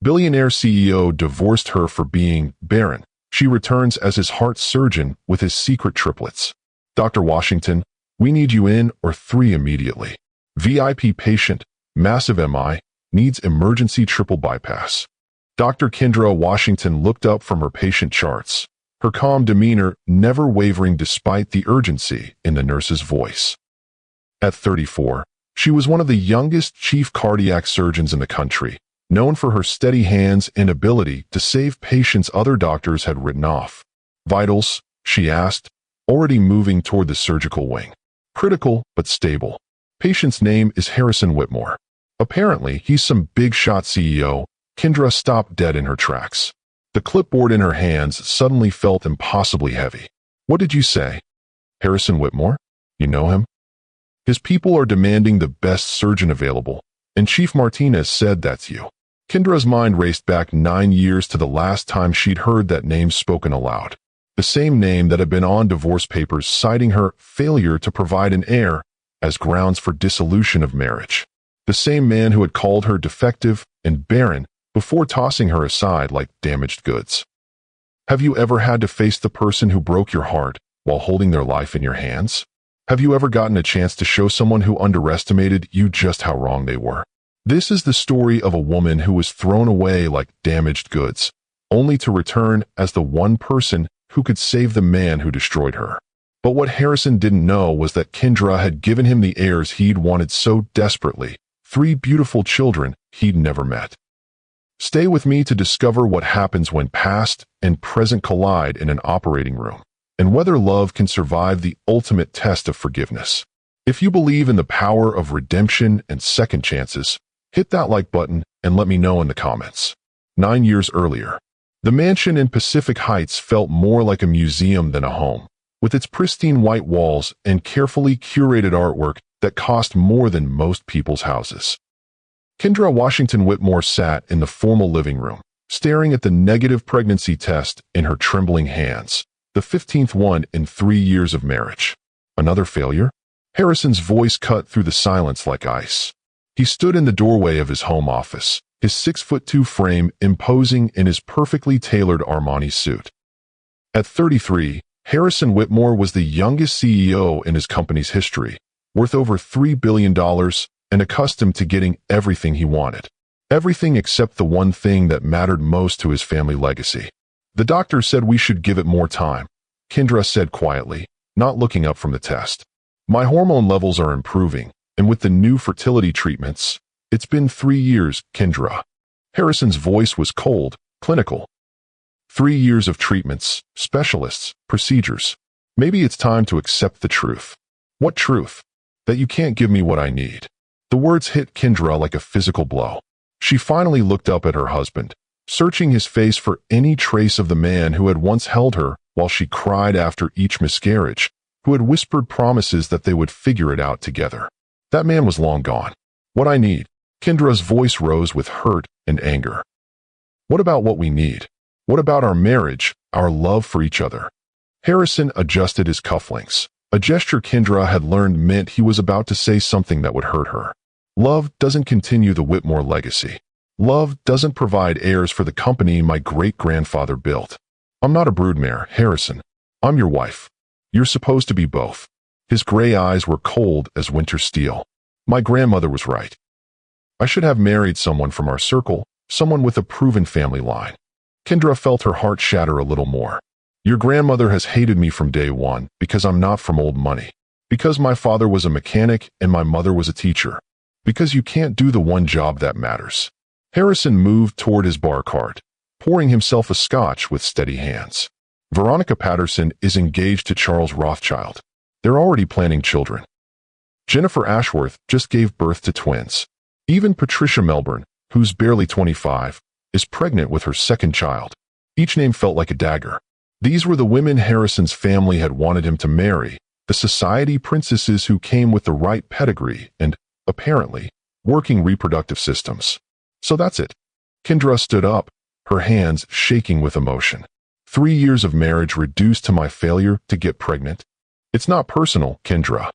Billionaire CEO divorced her for being barren. She returns as his heart surgeon with his secret triplets. Dr. Washington, we need you in or 3 immediately. VIP patient, massive MI, needs emergency triple bypass. Dr. Kendra Washington looked up from her patient charts, her calm demeanor never wavering despite the urgency in the nurse's voice. At 34, she was one of the youngest chief cardiac surgeons in the country, known for her steady hands and ability to save patients other doctors had written off. Vitals, she asked, already moving toward the surgical wing. Critical, but stable. Patient's name is Harrison Whitmore. Apparently, he's some big-shot CEO. Kendra stopped dead in her tracks. The clipboard in her hands suddenly felt impossibly heavy. What did you say? Harrison Whitmore? You know him? His people are demanding the best surgeon available, and Chief Martinez said that's you. Kendra's mind raced back 9 years to the last time she'd heard that name spoken aloud. The same name that had been on divorce papers citing her failure to provide an heir as grounds for dissolution of marriage. The same man who had called her defective and barren before tossing her aside like damaged goods. Have you ever had to face the person who broke your heart while holding their life in your hands? Have you ever gotten a chance to show someone who underestimated you just how wrong they were? This is the story of a woman who was thrown away like damaged goods, only to return as the one person who could save the man who destroyed her. But what Harrison didn't know was that Kendra had given him the heirs he'd wanted so desperately, 3 beautiful children he'd never met. Stay with me to discover what happens when past and present collide in an operating room, and whether love can survive the ultimate test of forgiveness. If you believe in the power of redemption and second chances, hit that like button and let me know in the comments. 9 years earlier, the mansion in Pacific Heights felt more like a museum than a home, with its pristine white walls and carefully curated artwork that cost more than most people's houses. Kendra Washington Whitmore sat in the formal living room, staring at the negative pregnancy test in her trembling hands, the 15th one in 3 years of marriage. Another failure? Harrison's voice cut through the silence like ice. He stood in the doorway of his home office, his 6'2" frame imposing in his perfectly tailored Armani suit. At 33, Harrison Whitmore was the youngest CEO in his company's history, worth over $3 billion and accustomed to getting everything he wanted. Everything except the one thing that mattered most to his family legacy. The doctor said we should give it more time, Kendra said quietly, not looking up from the test. My hormone levels are improving, and with the new fertility treatments, it's been 3 years, Kendra. Harrison's voice was cold, clinical. 3 years of treatments, specialists, procedures. Maybe it's time to accept the truth. What truth? That you can't give me what I need. The words hit Kendra like a physical blow. She finally looked up at her husband, searching his face for any trace of the man who had once held her while she cried after each miscarriage, who had whispered promises that they would figure it out together. That man was long gone. What I need. Kendra's voice rose with hurt and anger. What about what we need? What about our marriage, our love for each other? Harrison adjusted his cufflinks, a gesture Kendra had learned meant he was about to say something that would hurt her. Love doesn't continue the Whitmore legacy. Love doesn't provide heirs for the company my great-grandfather built. I'm not a broodmare, Harrison. I'm your wife. You're supposed to be both. His gray eyes were cold as winter steel. My grandmother was right. I should have married someone from our circle, someone with a proven family line. Kendra felt her heart shatter a little more. Your grandmother has hated me from day one because I'm not from old money. Because my father was a mechanic and my mother was a teacher. Because you can't do the one job that matters. Harrison moved toward his bar cart, pouring himself a scotch with steady hands. Veronica Patterson is engaged to Charles Rothschild. They're already planning children. Jennifer Ashworth just gave birth to twins. Even Patricia Melbourne, who's barely 25, is pregnant with her second child. Each name felt like a dagger. These were the women Harrison's family had wanted him to marry, the society princesses who came with the right pedigree and, apparently, working reproductive systems. So that's it. Kendra stood up, her hands shaking with emotion. 3 years of marriage reduced to my failure to get pregnant. It's not personal, Kendra.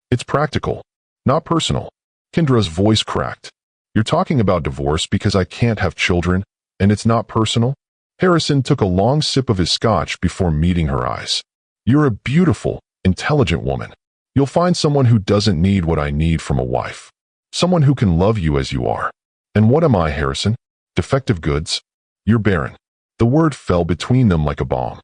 It's practical. Not personal. Kendra's voice cracked. You're talking about divorce because I can't have children, and it's not personal? Harrison took a long sip of his scotch before meeting her eyes. You're a beautiful, intelligent woman. You'll find someone who doesn't need what I need from a wife. Someone who can love you as you are. And what am I, Harrison? Defective goods? You're barren. The word fell between them like a bomb.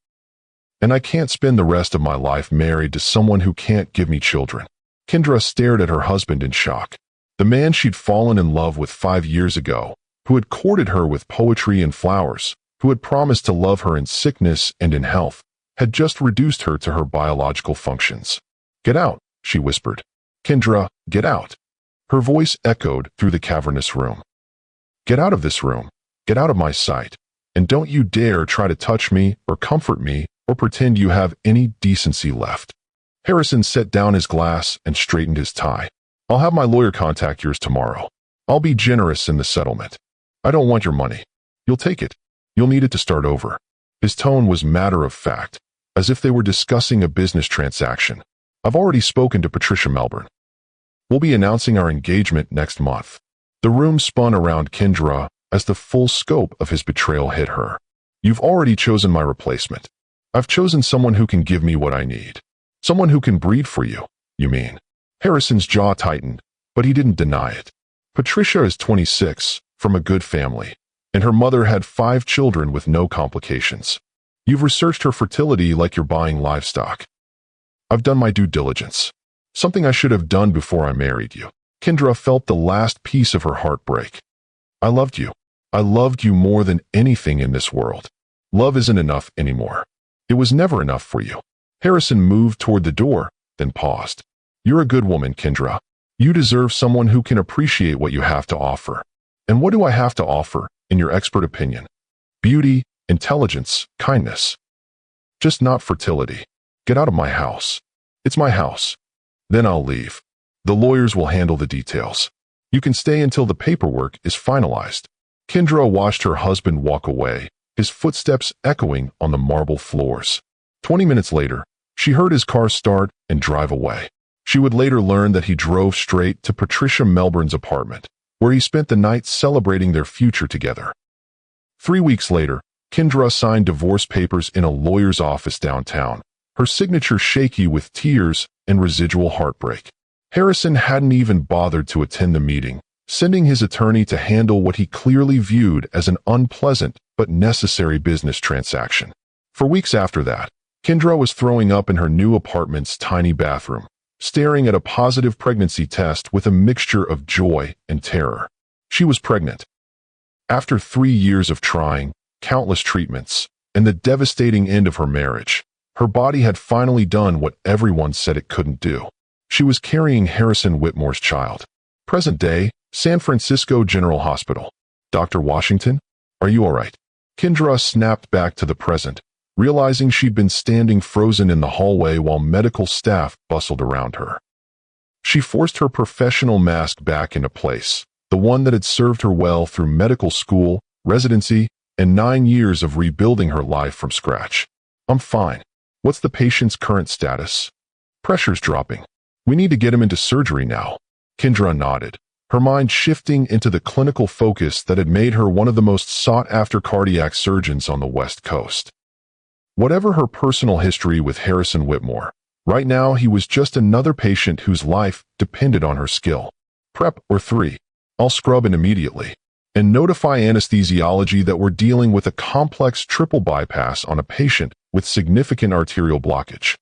And I can't spend the rest of my life married to someone who can't give me children. Kendra stared at her husband in shock. The man she'd fallen in love with 5 years ago, who had courted her with poetry and flowers, who had promised to love her in sickness and in health, had just reduced her to her biological functions. Get out, she whispered. Kendra, get out. Her voice echoed through the cavernous room. Get out of this room. Get out of my sight. And don't you dare try to touch me or comfort me or pretend you have any decency left. Harrison set down his glass and straightened his tie. I'll have my lawyer contact yours tomorrow. I'll be generous in the settlement. I don't want your money. You'll take it. You'll need it to start over. His tone was matter of fact, as if they were discussing a business transaction. I've already spoken to Patricia Melbourne. We'll be announcing our engagement next month. The room spun around Kendra as the full scope of his betrayal hit her. You've already chosen my replacement. I've chosen someone who can give me what I need. Someone who can breed for you, you mean? Harrison's jaw tightened, but he didn't deny it. Patricia is 26, from a good family, and her mother had 5 children with no complications. You've researched her fertility like you're buying livestock. I've done my due diligence. Something I should have done before I married you. Kendra felt the last piece of her heart break. I loved you. I loved you more than anything in this world. Love isn't enough anymore. It was never enough for you. Harrison moved toward the door, then paused. You're a good woman, Kendra. You deserve someone who can appreciate what you have to offer. And what do I have to offer, in your expert opinion? Beauty, intelligence, kindness. Just not fertility. Get out of my house. It's my house. Then I'll leave. The lawyers will handle the details. You can stay until the paperwork is finalized. Kendra watched her husband walk away, his footsteps echoing on the marble floors. 20 minutes later, she heard his car start and drive away. She would later learn that he drove straight to Patricia Melbourne's apartment, where he spent the night celebrating their future together. 3 weeks later, Kendra signed divorce papers in a lawyer's office downtown, her signature shaky with tears and residual heartbreak. Harrison hadn't even bothered to attend the meeting, sending his attorney to handle what he clearly viewed as an unpleasant but necessary business transaction. For weeks after that, Kendra was throwing up in her new apartment's tiny bathroom, staring at a positive pregnancy test with a mixture of joy and terror. She was pregnant. After 3 years of trying, countless treatments, and the devastating end of her marriage, her body had finally done what everyone said it couldn't do. She was carrying Harrison Whitmore's child. Present day, San Francisco General Hospital. Dr. Washington, are you all right? Kendra snapped back to the present, realizing she'd been standing frozen in the hallway while medical staff bustled around her. She forced her professional mask back into place, the one that had served her well through medical school, residency, and 9 years of rebuilding her life from scratch. I'm fine. What's the patient's current status? Pressure's dropping. We need to get him into surgery now. Kendra nodded, her mind shifting into the clinical focus that had made her one of the most sought-after cardiac surgeons on the West Coast. Whatever her personal history with Harrison Whitmore, right now he was just another patient whose life depended on her skill. Prep or 3. I'll scrub in immediately. And notify anesthesiology that we're dealing with a complex triple bypass on a patient with significant arterial blockage.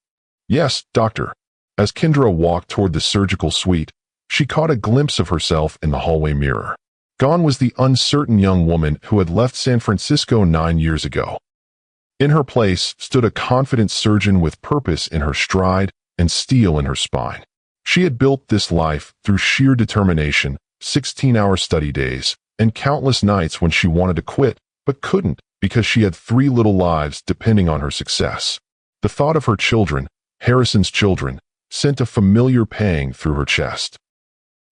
Yes, doctor. As Kendra walked toward the surgical suite, she caught a glimpse of herself in the hallway mirror. Gone was the uncertain young woman who had left San Francisco 9 years ago. In her place stood a confident surgeon with purpose in her stride and steel in her spine. She had built this life through sheer determination, 16-hour study days, and countless nights when she wanted to quit, but couldn't because she had 3 little lives depending on her success. The thought of her children, Harrison's children, sent a familiar pang through her chest.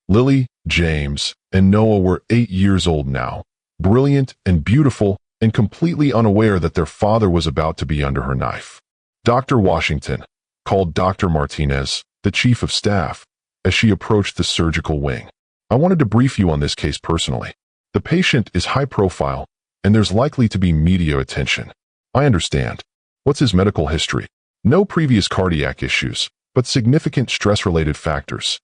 Lily, James, and Noah were 8 years old now, brilliant and beautiful, and completely unaware that their father was about to be under her knife. Dr. Washington called Dr. Martinez, the chief of staff, as she approached the surgical wing. I wanted to brief you on this case personally. The patient is high profile, and there's likely to be media attention. I understand. What's his medical history? No previous cardiac issues, but significant stress-related factors.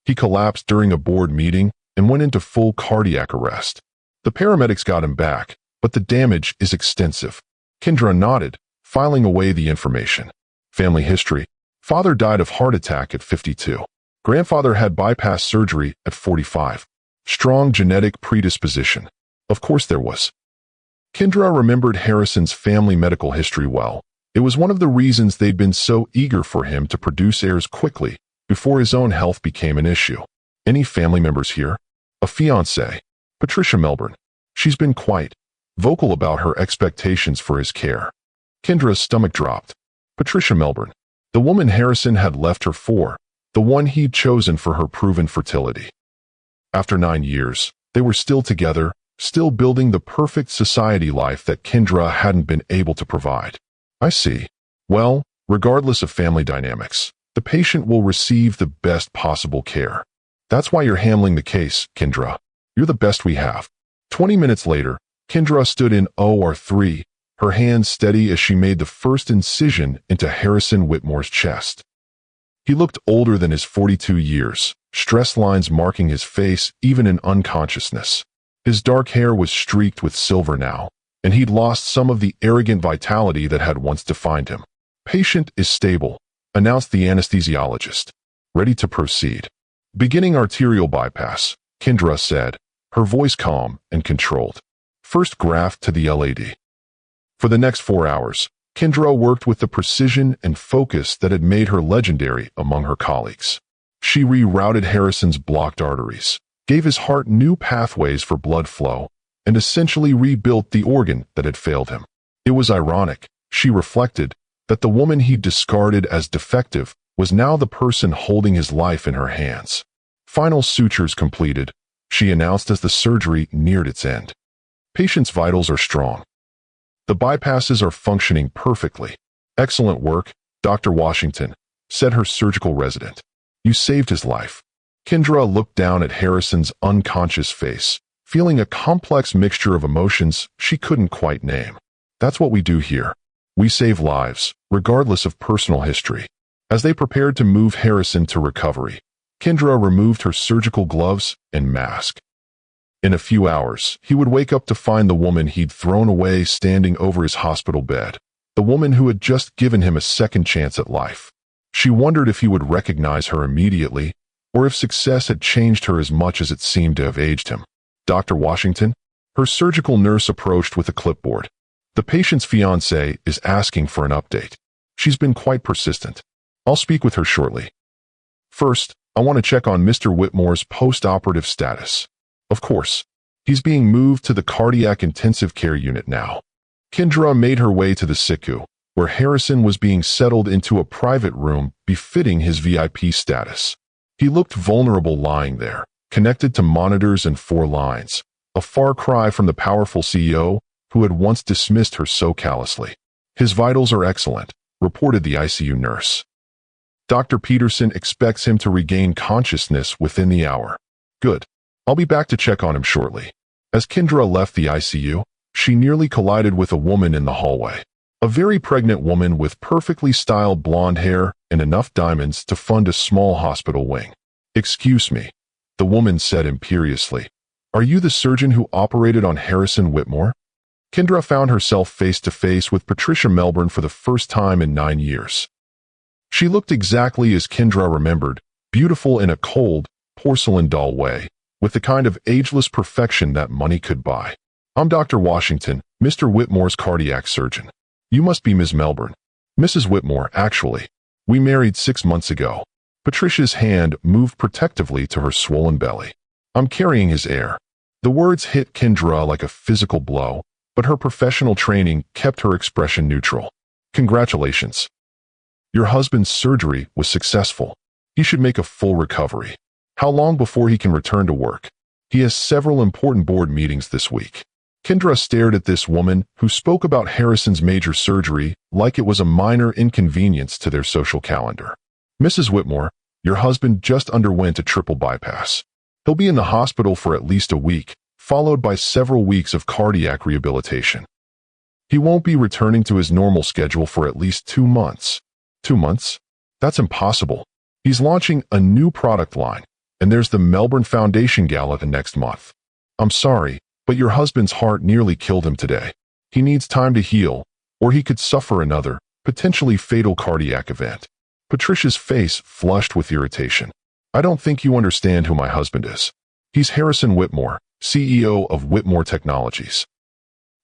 He collapsed during a board meeting and went into full cardiac arrest. The paramedics got him back, but the damage is extensive. Kendra nodded, filing away the information. Family history. Father died of heart attack at 52. Grandfather had bypass surgery at 45. Strong genetic predisposition. Of course there was. Kendra remembered Harrison's family medical history well. It was one of the reasons they'd been so eager for him to produce heirs quickly, before his own health became an issue. Any family members here? A fiancée. Patricia Melbourne. She's been quite vocal about her expectations for his care. Kendra's stomach dropped. Patricia Melbourne. The woman Harrison had left her for, the one he'd chosen for her proven fertility. After 9 years, they were still together, still building the perfect society life that Kendra hadn't been able to provide. I see. Well, regardless of family dynamics, the patient will receive the best possible care. That's why you're handling the case, Kendra. You're the best we have. 20 minutes later, Kendra stood in OR3, her hands steady as she made the first incision into Harrison Whitmore's chest. He looked older than his 42 years, stress lines marking his face even in unconsciousness. His dark hair was streaked with silver now, and he'd lost some of the arrogant vitality that had once defined him. Patient is stable, announced the anesthesiologist. Ready to proceed. Beginning arterial bypass, Kendra said, her voice calm and controlled. First graft to the LAD. For the next 4 hours, Kendra worked with the precision and focus that had made her legendary among her colleagues. She rerouted Harrison's blocked arteries, gave his heart new pathways for blood flow, and essentially rebuilt the organ that had failed him. It was ironic, she reflected, that the woman he'd discarded as defective was now the person holding his life in her hands. Final sutures completed, she announced as the surgery neared its end. Patient's vitals are strong. The bypasses are functioning perfectly. Excellent work, Dr. Washington, said her surgical resident. You saved his life. Kendra looked down at Harrison's unconscious face, feeling a complex mixture of emotions she couldn't quite name. That's what we do here. We save lives, regardless of personal history. As they prepared to move Harrison to recovery, Kendra removed her surgical gloves and mask. In a few hours, he would wake up to find the woman he'd thrown away standing over his hospital bed, the woman who had just given him a second chance at life. She wondered if he would recognize her immediately, or if success had changed her as much as it seemed to have aged him. Dr. Washington, her surgical nurse approached with a clipboard. The patient's fiancé is asking for an update. She's been quite persistent. I'll speak with her shortly. First, I want to check on Mr. Whitmore's post-operative status. Of course, he's being moved to the cardiac intensive care unit now. Kendra made her way to the SICU, where Harrison was being settled into a private room befitting his VIP status. He looked vulnerable lying there, connected to monitors and 4 lines, a far cry from the powerful CEO who had once dismissed her so callously. His vitals are excellent, reported the ICU nurse. Dr. Peterson expects him to regain consciousness within the hour. Good. I'll be back to check on him shortly. As Kendra left the ICU, she nearly collided with a woman in the hallway. A very pregnant woman with perfectly styled blonde hair and enough diamonds to fund a small hospital wing. Excuse me, the woman said imperiously. Are you the surgeon who operated on Harrison Whitmore? Kendra found herself face to face with Patricia Melbourne for the first time in 9 years. She looked exactly as Kendra remembered, beautiful in a cold, porcelain doll way, with the kind of ageless perfection that money could buy. I'm Dr. Washington, Mr. Whitmore's cardiac surgeon. You must be Ms. Melbourne. Mrs. Whitmore, actually. We married 6 months ago. Patricia's hand moved protectively to her swollen belly. I'm carrying his heir. The words hit Kendra like a physical blow, but her professional training kept her expression neutral. Congratulations. Your husband's surgery was successful. He should make a full recovery. How long before he can return to work? He has several important board meetings this week. Kendra stared at this woman who spoke about Harrison's major surgery like it was a minor inconvenience to their social calendar. Mrs. Whitmore, your husband just underwent a triple bypass. He'll be in the hospital for at least a week, followed by several weeks of cardiac rehabilitation. He won't be returning to his normal schedule for at least 2 months. 2 months? That's impossible. He's launching a new product line, and there's the Melbourne Foundation Gala the next month. I'm sorry, but your husband's heart nearly killed him today. He needs time to heal, or he could suffer another, potentially fatal cardiac event. Patricia's face flushed with irritation. I don't think you understand who my husband is. He's Harrison Whitmore, CEO of Whitmore Technologies.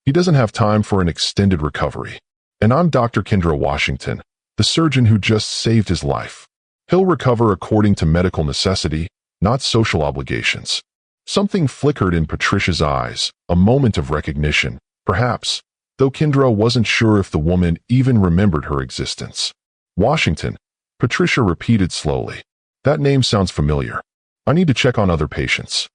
He doesn't have time for an extended recovery. And I'm Dr. Kendra Washington, the surgeon who just saved his life. He'll recover according to medical necessity, not social obligations. Something flickered in Patricia's eyes, a moment of recognition, perhaps, though Kendra wasn't sure if the woman even remembered her existence. Washington, Patricia repeated slowly. That name sounds familiar. I need to check on other patients.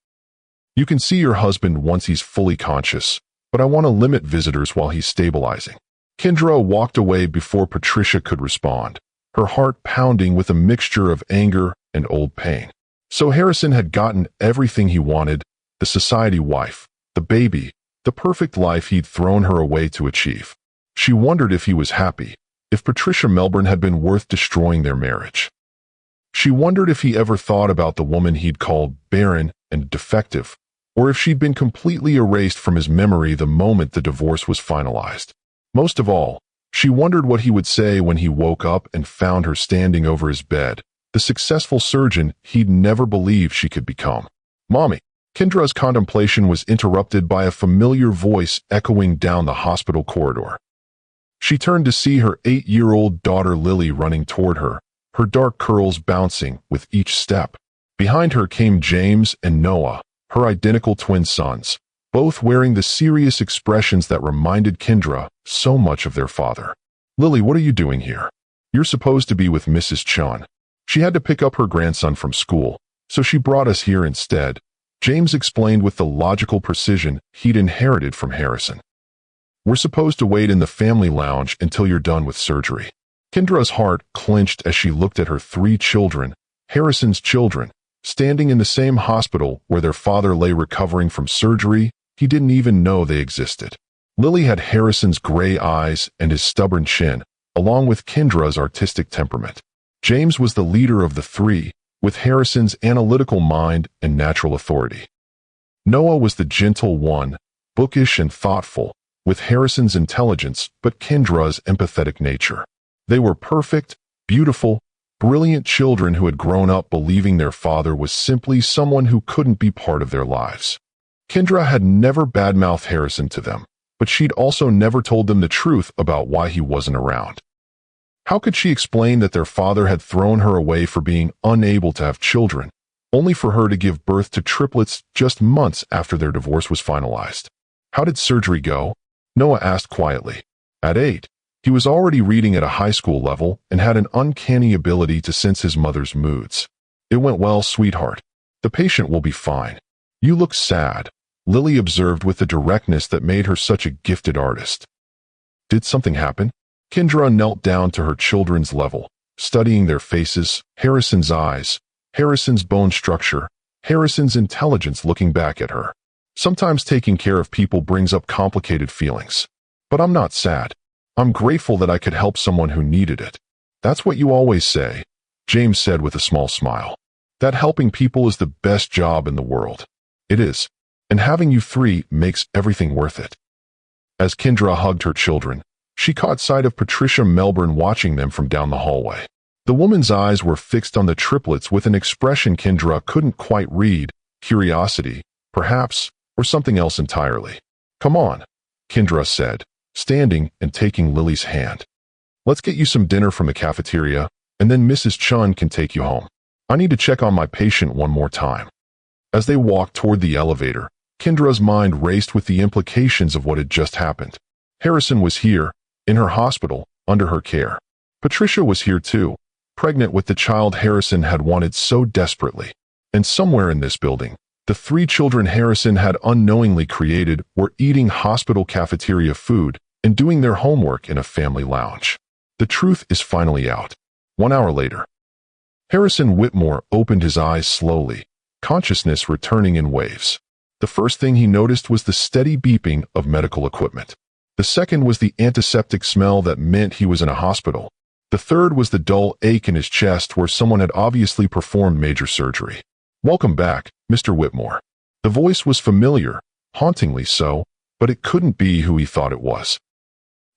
You can see your husband once he's fully conscious, but I want to limit visitors while he's stabilizing. Kendra walked away before Patricia could respond, her heart pounding with a mixture of anger and old pain. So Harrison had gotten everything he wanted, the society wife, the baby, the perfect life he'd thrown her away to achieve. She wondered if he was happy, if Patricia Melbourne had been worth destroying their marriage. She wondered if he ever thought about the woman he'd called barren and defective, or if she'd been completely erased from his memory the moment the divorce was finalized. Most of all, she wondered what he would say when he woke up and found her standing over his bed, the successful surgeon he'd never believed she could become. Mommy. Kendra's contemplation was interrupted by a familiar voice echoing down the hospital corridor. She turned to see her 8-year-old daughter Lily running toward her, her dark curls bouncing with each step. Behind her came James and Noah, her identical twin sons, both wearing the serious expressions that reminded Kendra so much of their father. Lily, what are you doing here? You're supposed to be with Mrs. Chun. She had to pick up her grandson from school, so she brought us here instead, James explained with the logical precision he'd inherited from Harrison. We're supposed to wait in the family lounge until you're done with surgery. Kendra's heart clenched as she looked at her 3 children, Harrison's children, standing in the same hospital where their father lay recovering from surgery he didn't even know they existed. Lily had Harrison's gray eyes and his stubborn chin, along with Kendra's artistic temperament. James was the leader of the 3, with Harrison's analytical mind and natural authority. Noah was the gentle one, bookish and thoughtful, with Harrison's intelligence but Kendra's empathetic nature. They were perfect, beautiful, brilliant children who had grown up believing their father was simply someone who couldn't be part of their lives. Kendra had never badmouthed Harrison to them, but she'd also never told them the truth about why he wasn't around. How could she explain that their father had thrown her away for being unable to have children, only for her to give birth to triplets just months after their divorce was finalized? How did surgery go? Noah asked quietly. At 8, he was already reading at a high school level and had an uncanny ability to sense his mother's moods. It went well, sweetheart. The patient will be fine. You look sad, Lily observed with the directness that made her such a gifted artist. Did something happen? Kendra knelt down to her children's level, studying their faces, Harrison's eyes, Harrison's bone structure, Harrison's intelligence looking back at her. Sometimes taking care of people brings up complicated feelings. But I'm not sad. I'm grateful that I could help someone who needed it. That's what you always say, James said with a small smile. That helping people is the best job in the world. It is. And having you 3 makes everything worth it. As Kendra hugged her children, she caught sight of Patricia Melbourne watching them from down the hallway. The woman's eyes were fixed on the triplets with an expression Kendra couldn't quite read, curiosity, perhaps, or something else entirely. Come on, Kendra said, standing and taking Lily's hand. Let's get you some dinner from the cafeteria, and then Mrs. Chun can take you home. I need to check on my patient one more time. As they walked toward the elevator, Kendra's mind raced with the implications of what had just happened. Harrison was here, in her hospital, under her care. Patricia was here too, pregnant with the child Harrison had wanted so desperately. And somewhere in this building, the 3 children Harrison had unknowingly created were eating hospital cafeteria food and doing their homework in a family lounge. The truth is finally out. 1 hour later. Harrison Whitmore opened his eyes slowly, consciousness returning in waves. The first thing he noticed was the steady beeping of medical equipment. The second was the antiseptic smell that meant he was in a hospital. The third was the dull ache in his chest where someone had obviously performed major surgery. "Welcome back, Mr. Whitmore." The voice was familiar, hauntingly so, but it couldn't be who he thought it was.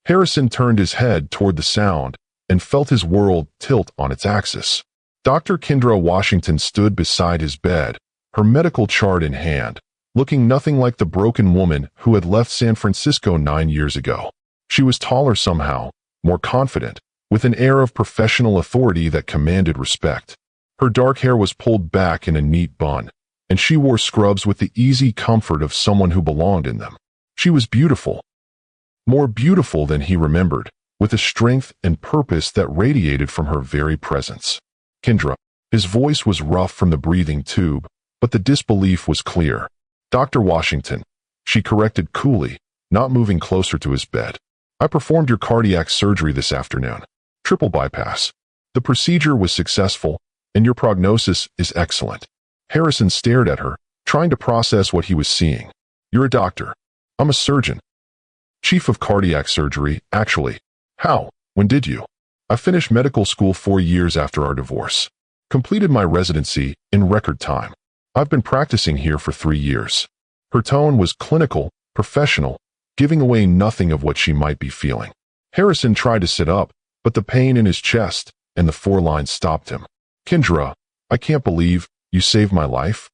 Harrison turned his head toward the sound and felt his world tilt on its axis. Dr. Kendra Washington stood beside his bed, her medical chart in hand, looking nothing like the broken woman who had left San Francisco 9 years ago. She was taller somehow, more confident, with an air of professional authority that commanded respect. Her dark hair was pulled back in a neat bun, and she wore scrubs with the easy comfort of someone who belonged in them. She was beautiful. More beautiful than he remembered, with a strength and purpose that radiated from her very presence. "Kendra." His voice was rough from the breathing tube, but the disbelief was clear. "Dr. Washington," she corrected coolly, not moving closer to his bed. "I performed your cardiac surgery this afternoon. Triple bypass. The procedure was successful, and your prognosis is excellent." Harrison stared at her, trying to process what he was seeing. "You're a doctor." "I'm a surgeon. Chief of cardiac surgery, actually." "How? When did you?" "I finished medical school 4 years after our divorce. Completed my residency in record time. I've been practicing here for 3 years." Her tone was clinical, professional, giving away nothing of what she might be feeling. Harrison tried to sit up, but the pain in his chest and the 4 lines stopped him. "Kendra, I can't believe you saved my life.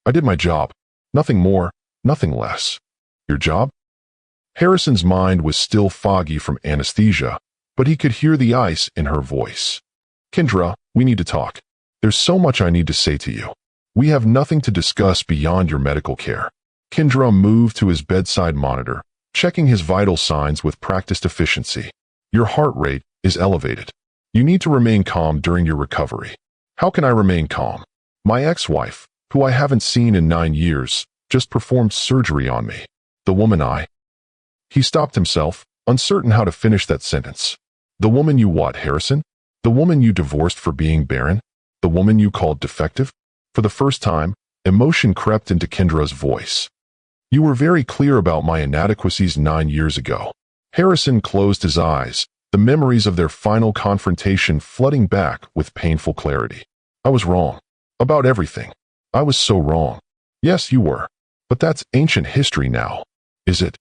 I did my job. Nothing more, nothing less." "Your job?" Harrison's mind was still foggy from anesthesia, but he could hear the ice in her voice. "Kendra, we need to talk. There's so much I need to say to you. We have nothing to discuss beyond your medical care." Kendra moved to his bedside monitor, checking his vital signs with practiced efficiency. "Your heart rate is elevated. You need to remain calm during your recovery." "How can I remain calm? My ex-wife, who I haven't seen in 9 years, just performed surgery on me. The woman I—" He stopped himself, uncertain how to finish that sentence. "The woman you what, Harrison? The woman you divorced for being barren? The woman you called defective?" For the first time, emotion crept into Kendra's voice. "You were very clear about my inadequacies 9 years ago." Harrison closed his eyes, the memories of their final confrontation flooding back with painful clarity. "I was wrong. About everything. I was so wrong." "Yes, you were. But that's ancient history now. Is it?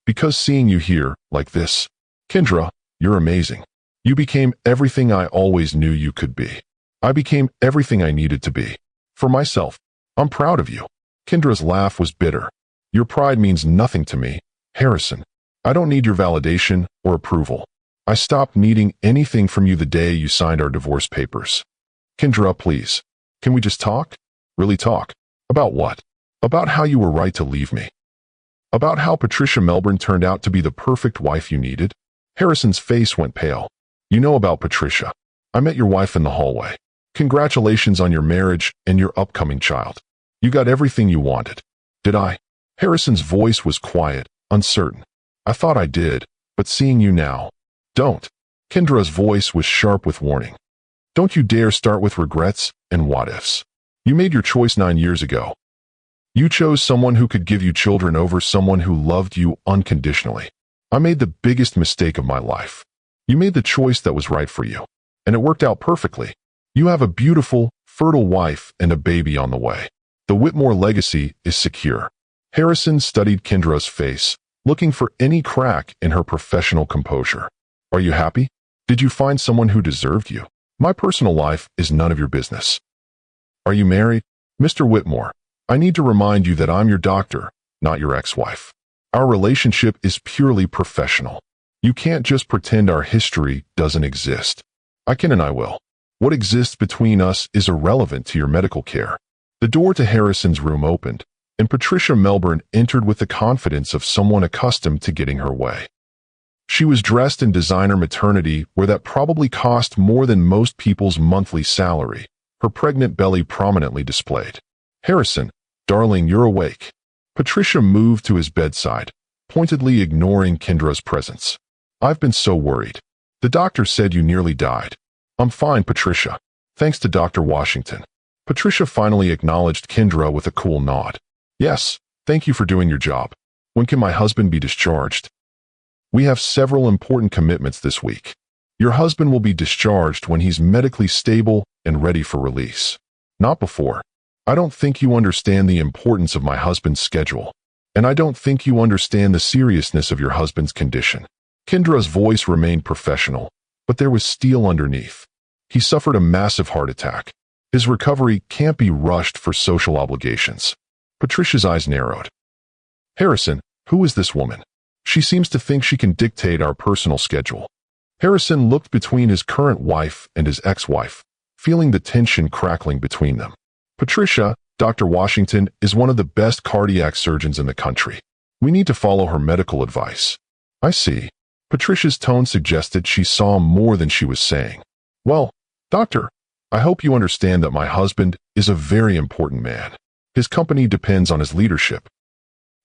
Because seeing you here, like this, Kendra, you're amazing. You became everything I always knew you could be. I became everything I needed to be. For myself, I'm proud of you." Kendra's laugh was bitter. "Your pride means nothing to me, Harrison. I don't need your validation or approval. I stopped needing anything from you the day you signed our divorce papers." "Kendra, please. Can we just talk? Really talk? About what? About how you were right to leave me. About how Patricia Melbourne turned out to be the perfect wife you needed." Harrison's face went pale. "You know about Patricia. I met your wife in the hallway. Congratulations on your marriage and your upcoming child. You got everything you wanted." "Did I?" Harrison's voice was quiet, uncertain. "I thought I did, but seeing you now—" "Don't." Kendra's voice was sharp with warning. "Don't you dare start with regrets and what-ifs. You made your choice 9 years ago. You chose someone who could give you children over someone who loved you unconditionally. I made the biggest mistake of my life. You made the choice that was right for you, and it worked out perfectly. You have a beautiful, fertile wife and a baby on the way. The Whitmore legacy is secure." Harrison studied Kendra's face, looking for any crack in her professional composure. "Are you happy? Did you find someone who deserved you? My personal life is none of your business." "Are you married?" "Mr. Whitmore, I need to remind you that I'm your doctor, not your ex-wife. Our relationship is purely professional. You can't just pretend our history doesn't exist. I can and I will. What exists between us is irrelevant to your medical care." The door to Harrison's room opened, and Patricia Melbourne entered with the confidence of someone accustomed to getting her way. She was dressed in designer maternity wear that probably cost more than most people's monthly salary, her pregnant belly prominently displayed. "Harrison, darling, you're awake." Patricia moved to his bedside, pointedly ignoring Kendra's presence. "I've been so worried. The doctor said you nearly died." "I'm fine, Patricia. Thanks to Dr. Washington." Patricia finally acknowledged Kendra with a cool nod. Yes, thank you for doing your job. When can my husband be discharged? We have several important commitments this week. Your husband will be discharged when he's medically stable and ready for release. Not before. I don't think you understand the importance of my husband's schedule. And I don't think you understand the seriousness of your husband's condition. Kendra's voice remained professional, but there was steel underneath. He suffered a massive heart attack. His recovery can't be rushed for social obligations. Patricia's eyes narrowed. Harrison, who is this woman? She seems to think she can dictate our personal schedule. Harrison looked between his current wife and his ex-wife, feeling the tension crackling between them. Patricia, Dr. Washington, is one of the best cardiac surgeons in the country. We need to follow her medical advice. I see. Patricia's tone suggested she saw more than she was saying. Well, doctor, I hope you understand that my husband is a very important man. His company depends on his leadership.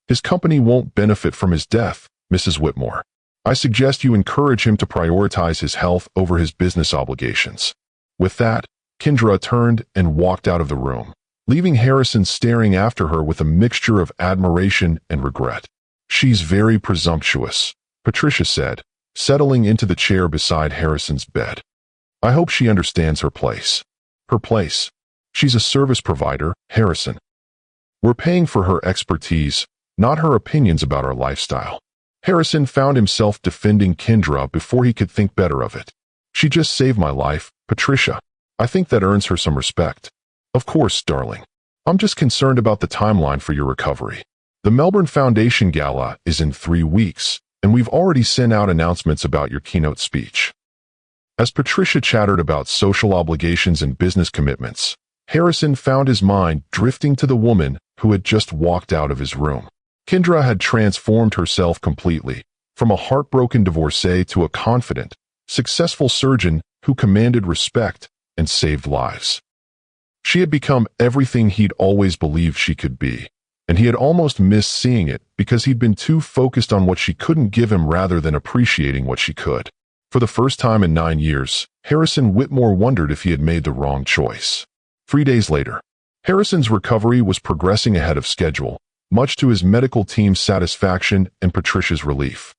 His company won't benefit from his death, Mrs. Whitmore. I suggest you encourage him to prioritize his health over his business obligations. With that, Kendra turned and walked out of the room, leaving Harrison staring after her with a mixture of admiration and regret. She's very presumptuous, Patricia said, settling into the chair beside Harrison's bed. I hope she understands her place. Her place. She's a service provider, Harrison. We're paying for her expertise, not her opinions about our lifestyle. Harrison found himself defending Kendra before he could think better of it. She just saved my life, Patricia. I think that earns her some respect. Of course, darling. I'm just concerned about the timeline for your recovery. The Melbourne Foundation Gala is in 3 weeks, and we've already sent out announcements about your keynote speech. As Patricia chattered about social obligations and business commitments, Harrison found his mind drifting to the woman who had just walked out of his room. Kendra had transformed herself completely, from a heartbroken divorcee to a confident, successful surgeon who commanded respect and saved lives. She had become everything he'd always believed she could be, and he had almost missed seeing it because he'd been too focused on what she couldn't give him rather than appreciating what she could. For the first time in 9 years, Harrison Whitmore wondered if he had made the wrong choice. 3 days later, Harrison's recovery was progressing ahead of schedule, much to his medical team's satisfaction and Patricia's relief.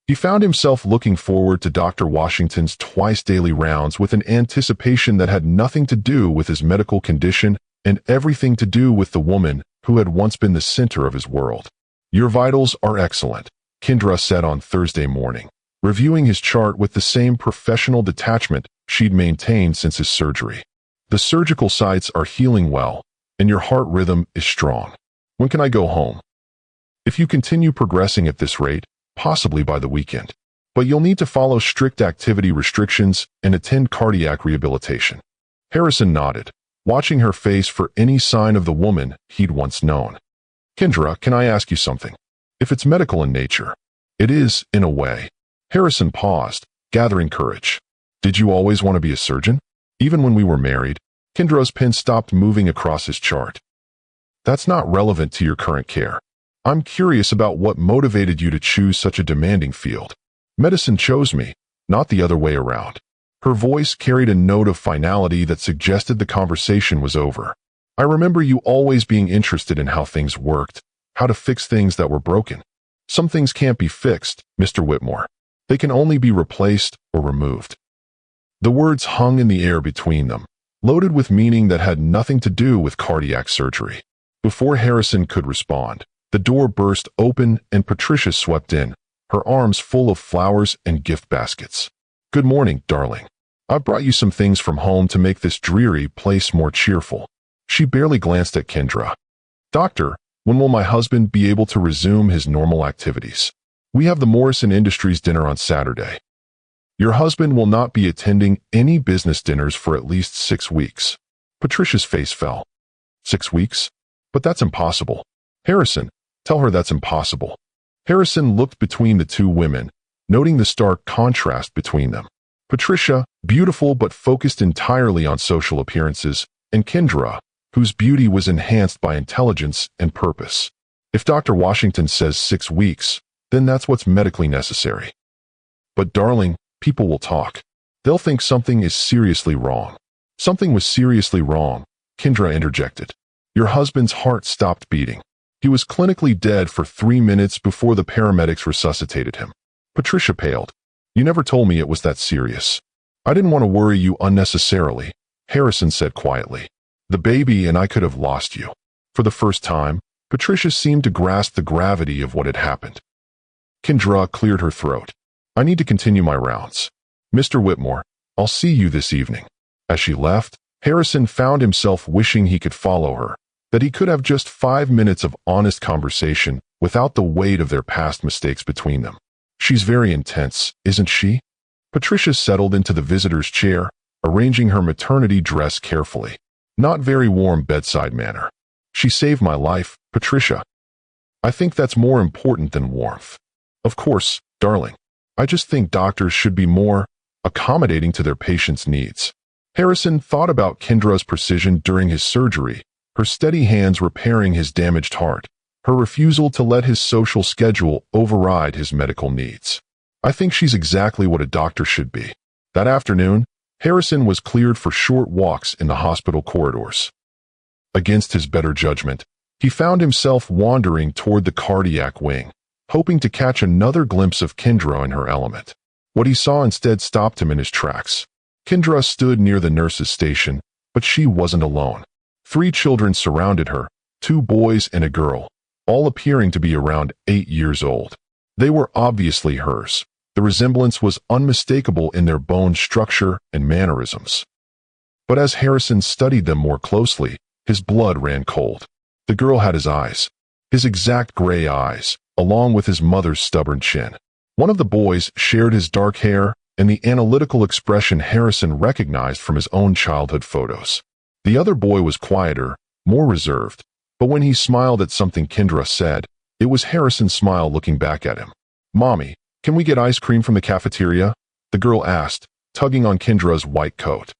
He found himself looking forward to Dr. Washington's twice-daily rounds with an anticipation that had nothing to do with his medical condition and everything to do with the woman who had once been the center of his world. Your vitals are excellent, Kendra said on Thursday morning, reviewing his chart with the same professional detachment she'd maintained since his surgery. The surgical sites are healing well, and your heart rhythm is strong. When can I go home? If you continue progressing at this rate, possibly by the weekend. But you'll need to follow strict activity restrictions and attend cardiac rehabilitation. Harrison nodded, watching her face for any sign of the woman he'd once known. Kendra, can I ask you something? If it's medical in nature. It is, in a way. Harrison paused, gathering courage. Did you always want to be a surgeon? Even when we were married? Kendra's pen stopped moving across his chart. That's not relevant to your current care. I'm curious about what motivated you to choose such a demanding field. Medicine chose me, not the other way around. Her voice carried a note of finality that suggested the conversation was over. I remember you always being interested in how things worked, how to fix things that were broken. Some things can't be fixed, Mr. Whitmore. They can only be replaced or removed. The words hung in the air between them, loaded with meaning that had nothing to do with cardiac surgery. Before Harrison could respond, the door burst open and Patricia swept in, her arms full of flowers and gift baskets. Good morning, darling. I've brought you some things from home to make this dreary place more cheerful. She barely glanced at Kendra. Doctor, when will my husband be able to resume his normal activities? We have the Morrison Industries dinner on Saturday. Your husband will not be attending any business dinners for at least 6 weeks. Patricia's face fell. 6 weeks? But that's impossible. Harrison, tell her that's impossible. Harrison looked between the two women, noting the stark contrast between them. Patricia, beautiful but focused entirely on social appearances, and Kendra, whose beauty was enhanced by intelligence and purpose. If Dr. Washington says 6 weeks, then that's what's medically necessary. But darling, people will talk. They'll think something is seriously wrong. Something was seriously wrong, Kendra interjected. Your husband's heart stopped beating. He was clinically dead for 3 minutes before the paramedics resuscitated him. Patricia paled. You never told me it was that serious. I didn't want to worry you unnecessarily, Harrison said quietly. The baby and I could have lost you. For the first time, Patricia seemed to grasp the gravity of what had happened. Kendra cleared her throat. I need to continue my rounds. Mr. Whitmore, I'll see you this evening. As she left, Harrison found himself wishing he could follow her, that he could have just 5 minutes of honest conversation without the weight of their past mistakes between them. She's very intense, isn't she? Patricia settled into the visitor's chair, arranging her maternity dress carefully. Not very warm bedside manner. She saved my life, Patricia. I think that's more important than warmth. Of course, darling. I just think doctors should be more accommodating to their patients' needs. Harrison thought about Kendra's precision during his surgery, her steady hands repairing his damaged heart, her refusal to let his social schedule override his medical needs. I think she's exactly what a doctor should be. That afternoon, Harrison was cleared for short walks in the hospital corridors. Against his better judgment, he found himself wandering toward the cardiac wing, hoping to catch another glimpse of Kendra in her element. What he saw instead stopped him in his tracks. Kendra stood near the nurse's station, but she wasn't alone. 3 children surrounded her, 2 boys and a girl, all appearing to be around 8 years old. They were obviously hers. The resemblance was unmistakable in their bone structure and mannerisms. But as Harrison studied them more closely, his blood ran cold. The girl had his eyes, his exact gray eyes, along with his mother's stubborn chin. One of the boys shared his dark hair and the analytical expression Harrison recognized from his own childhood photos. The other boy was quieter, more reserved, but when he smiled at something Kendra said, it was Harrison's smile looking back at him. Mommy, can we get ice cream from the cafeteria? The girl asked, tugging on Kendra's white coat.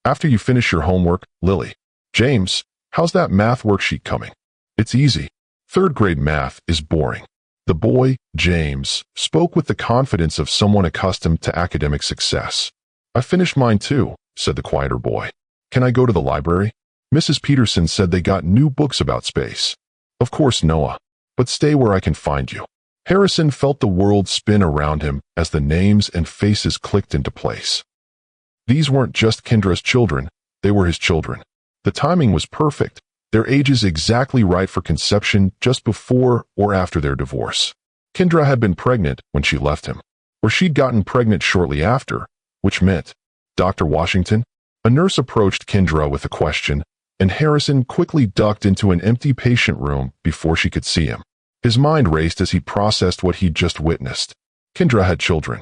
After you finish your homework, Lily. James, how's that math worksheet coming? It's easy. 3rd grade math is boring. The boy, James, spoke with the confidence of someone accustomed to academic success. I finished mine too, said the quieter boy. Can I go to the library? Mrs. Peterson said they got new books about space. Of course, Noah. But stay where I can find you. Harrison felt the world spin around him as the names and faces clicked into place. These weren't just Kendra's children, they were his children. The timing was perfect, their ages exactly right for conception just before or after their divorce. Kendra had been pregnant when she left him, or she'd gotten pregnant shortly after, which meant, Dr. Washington? A nurse approached Kendra with a question, and Harrison quickly ducked into an empty patient room before she could see him. His mind raced as he processed what he'd just witnessed. Kendra had children.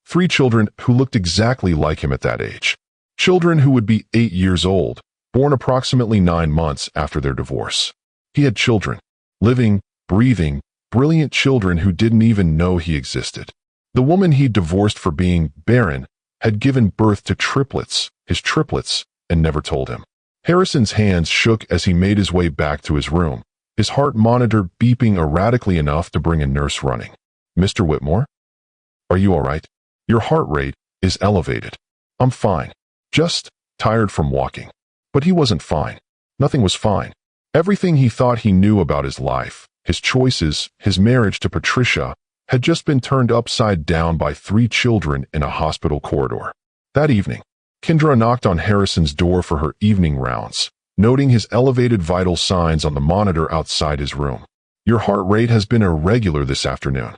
3 children who looked exactly like him at that age. Children who would be 8 years old, born approximately 9 months after their divorce. He had children. Living, breathing, brilliant children who didn't even know he existed. The woman he'd divorced for being barren had given birth to triplets, his triplets, and never told him. Harrison's hands shook as he made his way back to his room, his heart monitor beeping erratically enough to bring a nurse running. Mr. Whitmore? Are you all right? Your heart rate is elevated. I'm fine. Just tired from walking. But he wasn't fine. Nothing was fine. Everything he thought he knew about his life, his choices, his marriage to Patricia, had just been turned upside down by 3 children in a hospital corridor. That evening, Kendra knocked on Harrison's door for her evening rounds, noting his elevated vital signs on the monitor outside his room. Your heart rate has been irregular this afternoon.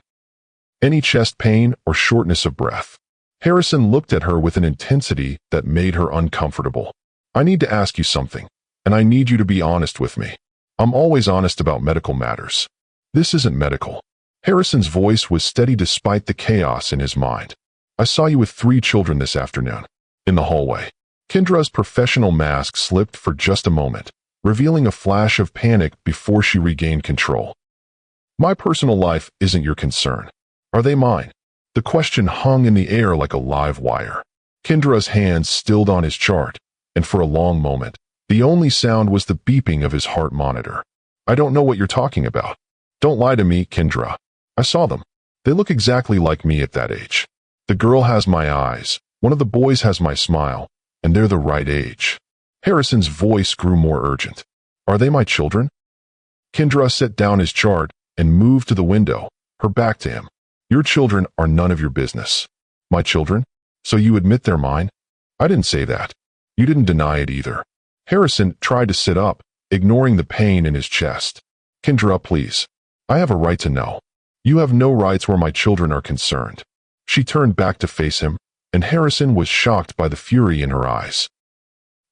Any chest pain or shortness of breath? Harrison looked at her with an intensity that made her uncomfortable. I need to ask you something, and I need you to be honest with me. I'm always honest about medical matters. This isn't medical. Harrison's voice was steady despite the chaos in his mind. I saw you with 3 children this afternoon. In the hallway. Kendra's professional mask slipped for just a moment, revealing a flash of panic before she regained control. My personal life isn't your concern. Are they mine? The question hung in the air like a live wire. Kendra's hands stilled on his chart, and for a long moment, the only sound was the beeping of his heart monitor. I don't know what you're talking about. Don't lie to me, Kendra. I saw them. They look exactly like me at that age. The girl has my eyes, one of the boys has my smile, and they're the right age. Harrison's voice grew more urgent. Are they my children? Kendra set down his chart and moved to the window, her back to him. Your children are none of your business. My children? So you admit they're mine? I didn't say that. You didn't deny it either. Harrison tried to sit up, ignoring the pain in his chest. Kendra, please. I have a right to know. You have no rights where my children are concerned. She turned back to face him, and Harrison was shocked by the fury in her eyes.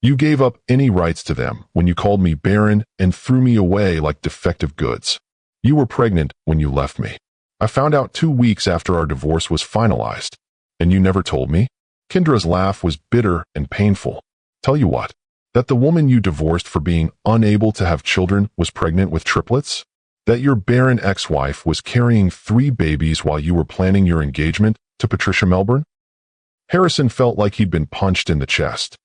You gave up any rights to them when you called me barren and threw me away like defective goods. You were pregnant when you left me. I found out 2 weeks after our divorce was finalized. And you never told me? Kendra's laugh was bitter and painful. Tell you what, that the woman you divorced for being unable to have children was pregnant with triplets? That your barren ex-wife was carrying 3 babies while you were planning your engagement to Patricia Melbourne? Harrison felt like he'd been punched in the chest.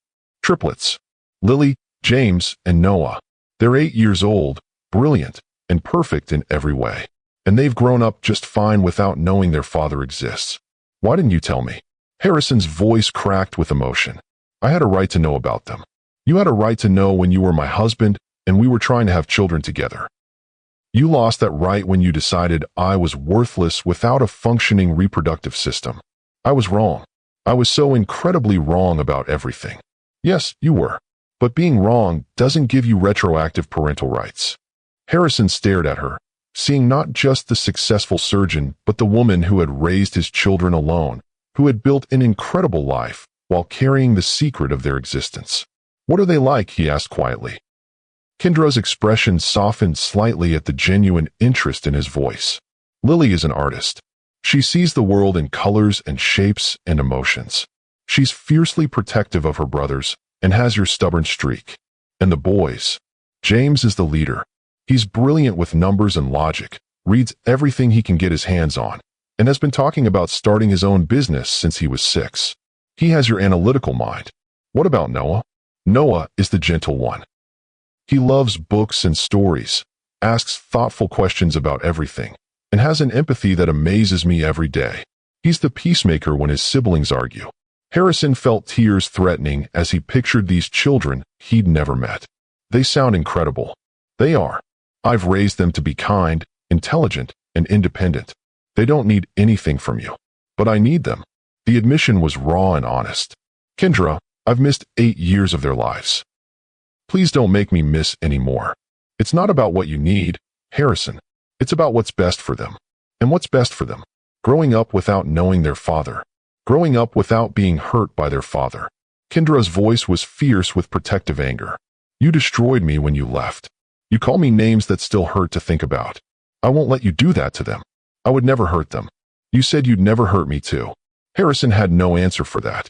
Triplets. Lily, James, and Noah. They're 8 years old, brilliant, and perfect in every way. And they've grown up just fine without knowing their father exists. Why didn't you tell me? Harrison's voice cracked with emotion. I had a right to know about them. You had a right to know when you were my husband and we were trying to have children together. You lost that right when you decided I was worthless without a functioning reproductive system. I was wrong. I was so incredibly wrong about everything. Yes, you were. But being wrong doesn't give you retroactive parental rights. Harrison stared at her, seeing not just the successful surgeon, but the woman who had raised his children alone, who had built an incredible life while carrying the secret of their existence. What are they like? He asked quietly. Kendra's expression softened slightly at the genuine interest in his voice. Lily is an artist. She sees the world in colors and shapes and emotions. She's fiercely protective of her brothers and has your stubborn streak. And the boys. James is the leader. He's brilliant with numbers and logic, reads everything he can get his hands on, and has been talking about starting his own business since he was 6. He has your analytical mind. What about Noah? Noah is the gentle one. He loves books and stories, asks thoughtful questions about everything, and has an empathy that amazes me every day. He's the peacemaker when his siblings argue. Harrison felt tears threatening as he pictured these children he'd never met. They sound incredible. They are. I've raised them to be kind, intelligent, and independent. They don't need anything from you. But I need them. The admission was raw and honest. Kendra, I've missed 8 years of their lives. Please don't make me miss any more. It's not about what you need, Harrison. It's about what's best for them. And what's best for them? Growing up without knowing their father. Growing up without being hurt by their father. Kendra's voice was fierce with protective anger. You destroyed me when you left. You call me names that still hurt to think about. I won't let you do that to them. I would never hurt them. You said you'd never hurt me too. Harrison had no answer for that.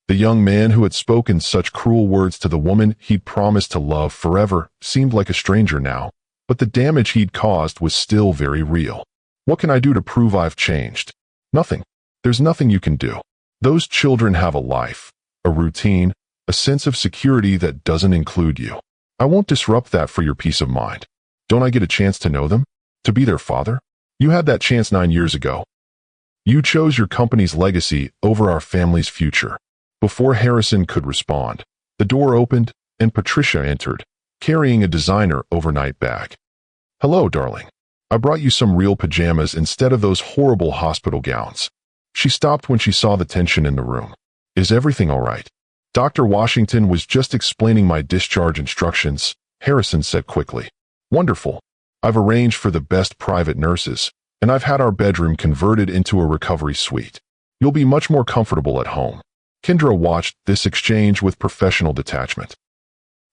The young man who had spoken such cruel words to the woman he'd promised to love forever seemed like a stranger now, but the damage he'd caused was still very real. What can I do to prove I've changed? Nothing. There's nothing you can do. Those children have a life, a routine, a sense of security that doesn't include you. I won't disrupt that for your peace of mind. Don't I get a chance to know them? To be their father? You had that chance 9 years ago. You chose your company's legacy over our family's future. Before Harrison could respond, the door opened and Patricia entered, carrying a designer overnight bag. Hello, darling. I brought you some real pajamas instead of those horrible hospital gowns. She stopped when she saw the tension in the room. Is everything all right? Dr. Washington was just explaining my discharge instructions, Harrison said quickly. Wonderful. I've arranged for the best private nurses, and I've had our bedroom converted into a recovery suite. You'll be much more comfortable at home. Kendra watched this exchange with professional detachment.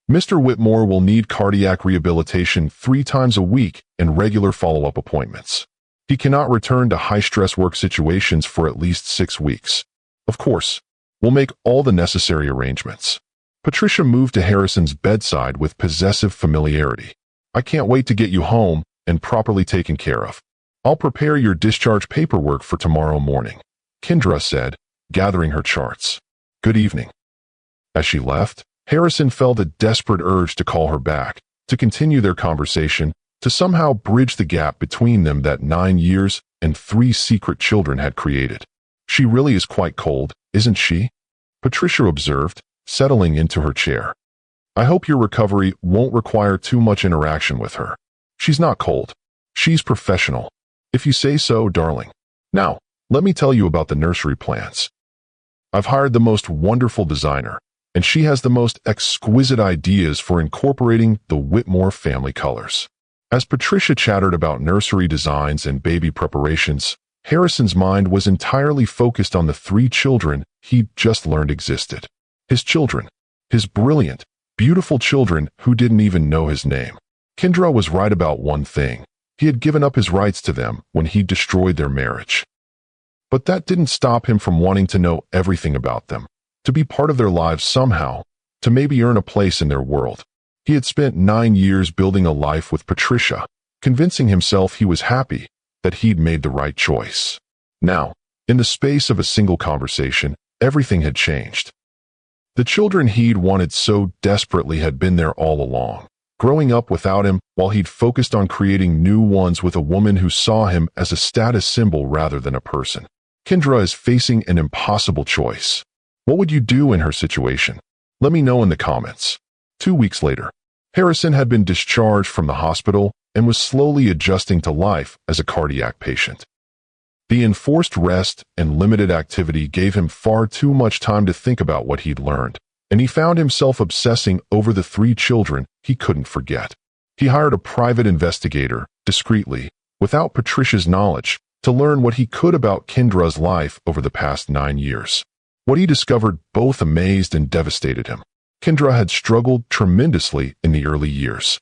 Mr. Whitmore will need cardiac rehabilitation 3 times a week and regular follow-up appointments. He cannot return to high-stress work situations for at least 6 weeks. Of course, we'll make all the necessary arrangements. Patricia moved to Harrison's bedside with possessive familiarity. I can't wait to get you home and properly taken care of. I'll prepare your discharge paperwork for tomorrow morning, Kendra said, gathering her charts. Good evening. As she left, Harrison felt a desperate urge to call her back, to continue their conversation, to somehow bridge the gap between them that 9 years and 3 secret children had created. She really is quite cold, isn't she? Patricia observed, settling into her chair. I hope your recovery won't require too much interaction with her. She's not cold. She's professional. If you say so, darling. Now, let me tell you about the nursery plans. I've hired the most wonderful designer, and she has the most exquisite ideas for incorporating the Whitmore family colors. As Patricia chattered about nursery designs and baby preparations, Harrison's mind was entirely focused on the 3 children he'd just learned existed. His children. His brilliant, beautiful children who didn't even know his name. Kendra was right about one thing. He had given up his rights to them when he destroyed their marriage. But that didn't stop him from wanting to know everything about them, to be part of their lives somehow, to maybe earn a place in their world. He had spent 9 years building a life with Patricia, convincing himself he was happy, that he'd made the right choice. Now, in the space of a single conversation, everything had changed. The children he'd wanted so desperately had been there all along, growing up without him while he'd focused on creating new ones with a woman who saw him as a status symbol rather than a person. Kendra is facing an impossible choice. What would you do in her situation? Let me know in the comments. 2 weeks later, Harrison had been discharged from the hospital and was slowly adjusting to life as a cardiac patient. The enforced rest and limited activity gave him far too much time to think about what he'd learned, and he found himself obsessing over the 3 children he couldn't forget. He hired a private investigator, discreetly, without Patricia's knowledge, to learn what he could about Kendra's life over the past 9 years. What he discovered both amazed and devastated him. Kendra had struggled tremendously in the early years.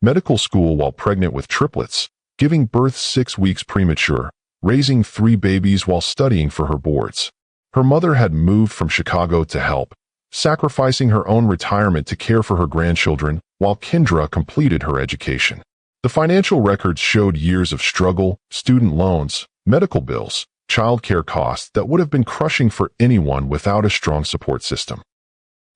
Medical school while pregnant with triplets, giving birth 6 weeks premature, raising 3 babies while studying for her boards. Her mother had moved from Chicago to help, sacrificing her own retirement to care for her grandchildren while Kendra completed her education. The financial records showed years of struggle, student loans, medical bills, childcare costs that would have been crushing for anyone without a strong support system.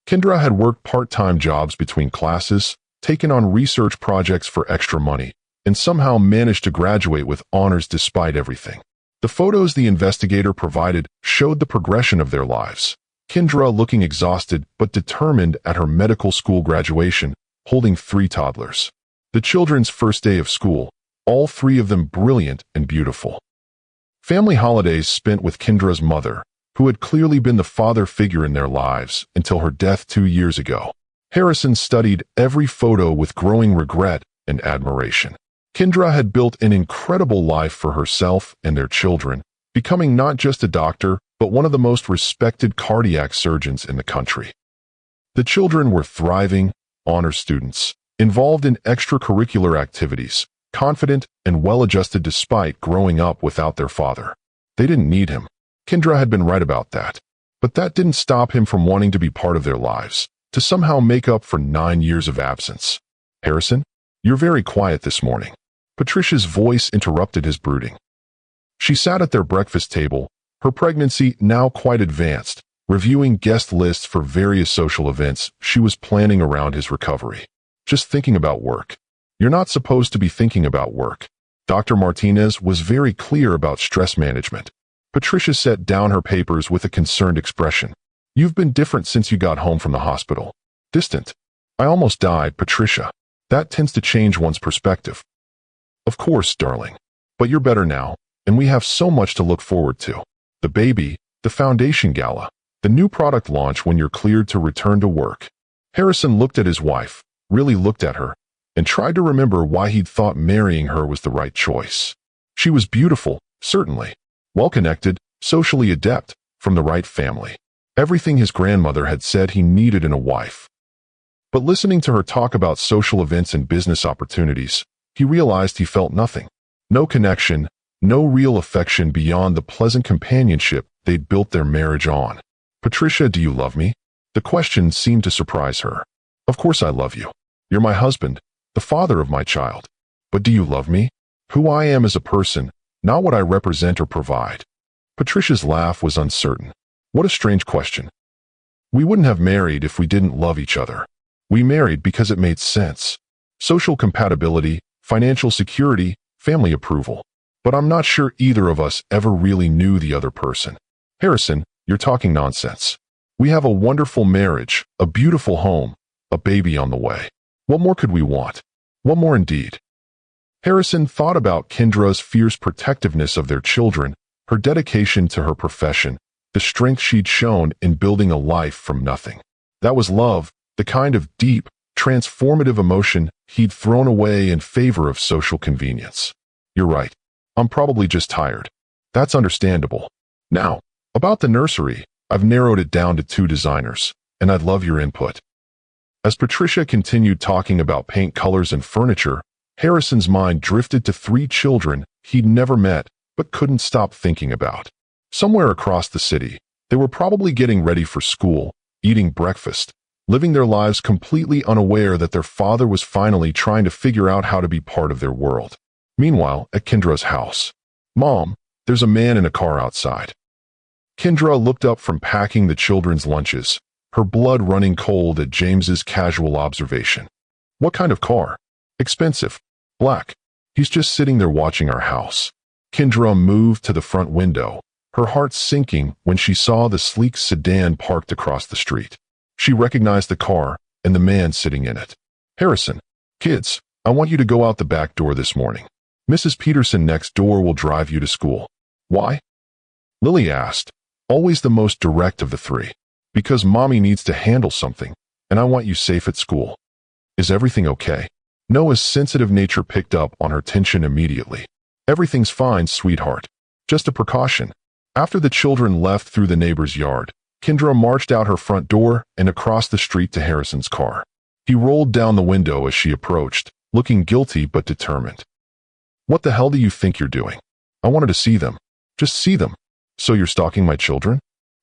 Kendra had worked part-time jobs between classes, taken on research projects for extra money, and somehow managed to graduate with honors despite everything. The photos the investigator provided showed the progression of their lives. Kendra looking exhausted but determined at her medical school graduation, holding 3 toddlers. The children's first day of school, all 3 of them brilliant and beautiful. Family holidays spent with Kendra's mother, who had clearly been the father figure in their lives until her death 2 years ago. Harrison studied every photo with growing regret and admiration. Kendra had built an incredible life for herself and their children, becoming not just a doctor, but one of the most respected cardiac surgeons in the country. The children were thriving, honor students, involved in extracurricular activities, confident and well-adjusted despite growing up without their father. They didn't need him. Kendra had been right about that. But that didn't stop him from wanting to be part of their lives, to somehow make up for 9 years of absence. Harrison, you're very quiet this morning. Patricia's voice interrupted his brooding. She sat at their breakfast table, her pregnancy now quite advanced, reviewing guest lists for various social events she was planning around his recovery. Just thinking about work. You're not supposed to be thinking about work. Dr. Martinez was very clear about stress management. Patricia set down her papers with a concerned expression. You've been different since you got home from the hospital. Distant. I almost died, Patricia. That tends to change one's perspective. Of course, darling. But you're better now, and we have so much to look forward to. The baby, the foundation gala, the new product launch when you're cleared to return to work. Harrison looked at his wife, really looked at her, and tried to remember why he'd thought marrying her was the right choice. She was beautiful, certainly. Well-connected, socially adept, from the right family. Everything his grandmother had said he needed in a wife. But listening to her talk about social events and business opportunities, he realized he felt nothing. No connection, no real affection beyond the pleasant companionship they'd built their marriage on. Patricia, do you love me? The question seemed to surprise her. Of course I love you. You're my husband, the father of my child. But do you love me? Who I am as a person, not what I represent or provide. Patricia's laugh was uncertain. What a strange question. We wouldn't have married if we didn't love each other. We married because it made sense. Social compatibility, financial security, family approval. But I'm not sure either of us ever really knew the other person. Harrison, you're talking nonsense. We have a wonderful marriage, a beautiful home, a baby on the way. What more could we want? What more indeed? Harrison thought about Kendra's fierce protectiveness of their children, her dedication to her profession, the strength she'd shown in building a life from nothing. That was love, the kind of deep, transformative emotion he'd thrown away in favor of social convenience. You're right. I'm probably just tired. That's understandable. Now, about the nursery, I've narrowed it down to 2 designers, and I'd love your input. As Patricia continued talking about paint colors and furniture, Harrison's mind drifted to 3 children he'd never met but couldn't stop thinking about. Somewhere across the city, they were probably getting ready for school, eating breakfast, living their lives completely unaware that their father was finally trying to figure out how to be part of their world. Meanwhile, at Kendra's house, "Mom, there's a man in a car outside." Kendra looked up from packing the children's lunches, her blood running cold at James's casual observation. "What kind of car?" "Expensive. Black. He's just sitting there watching our house." Kendra moved to the front window, her heart sinking when she saw the sleek sedan parked across the street. She recognized the car and the man sitting in it. "Harrison, kids, I want you to go out the back door this morning. Mrs. Peterson next door will drive you to school." "Why?" Lily asked, always the most direct of the 3. "Because Mommy needs to handle something, and I want you safe at school." "Is everything okay?" Noah's sensitive nature picked up on her tension immediately. "Everything's fine, sweetheart. Just a precaution." After the children left through the neighbor's yard, Kendra marched out her front door and across the street to Harrison's car. He rolled down the window as she approached, looking guilty but determined. "What the hell do you think you're doing? I wanted to see them. Just see them." "So you're stalking my children?"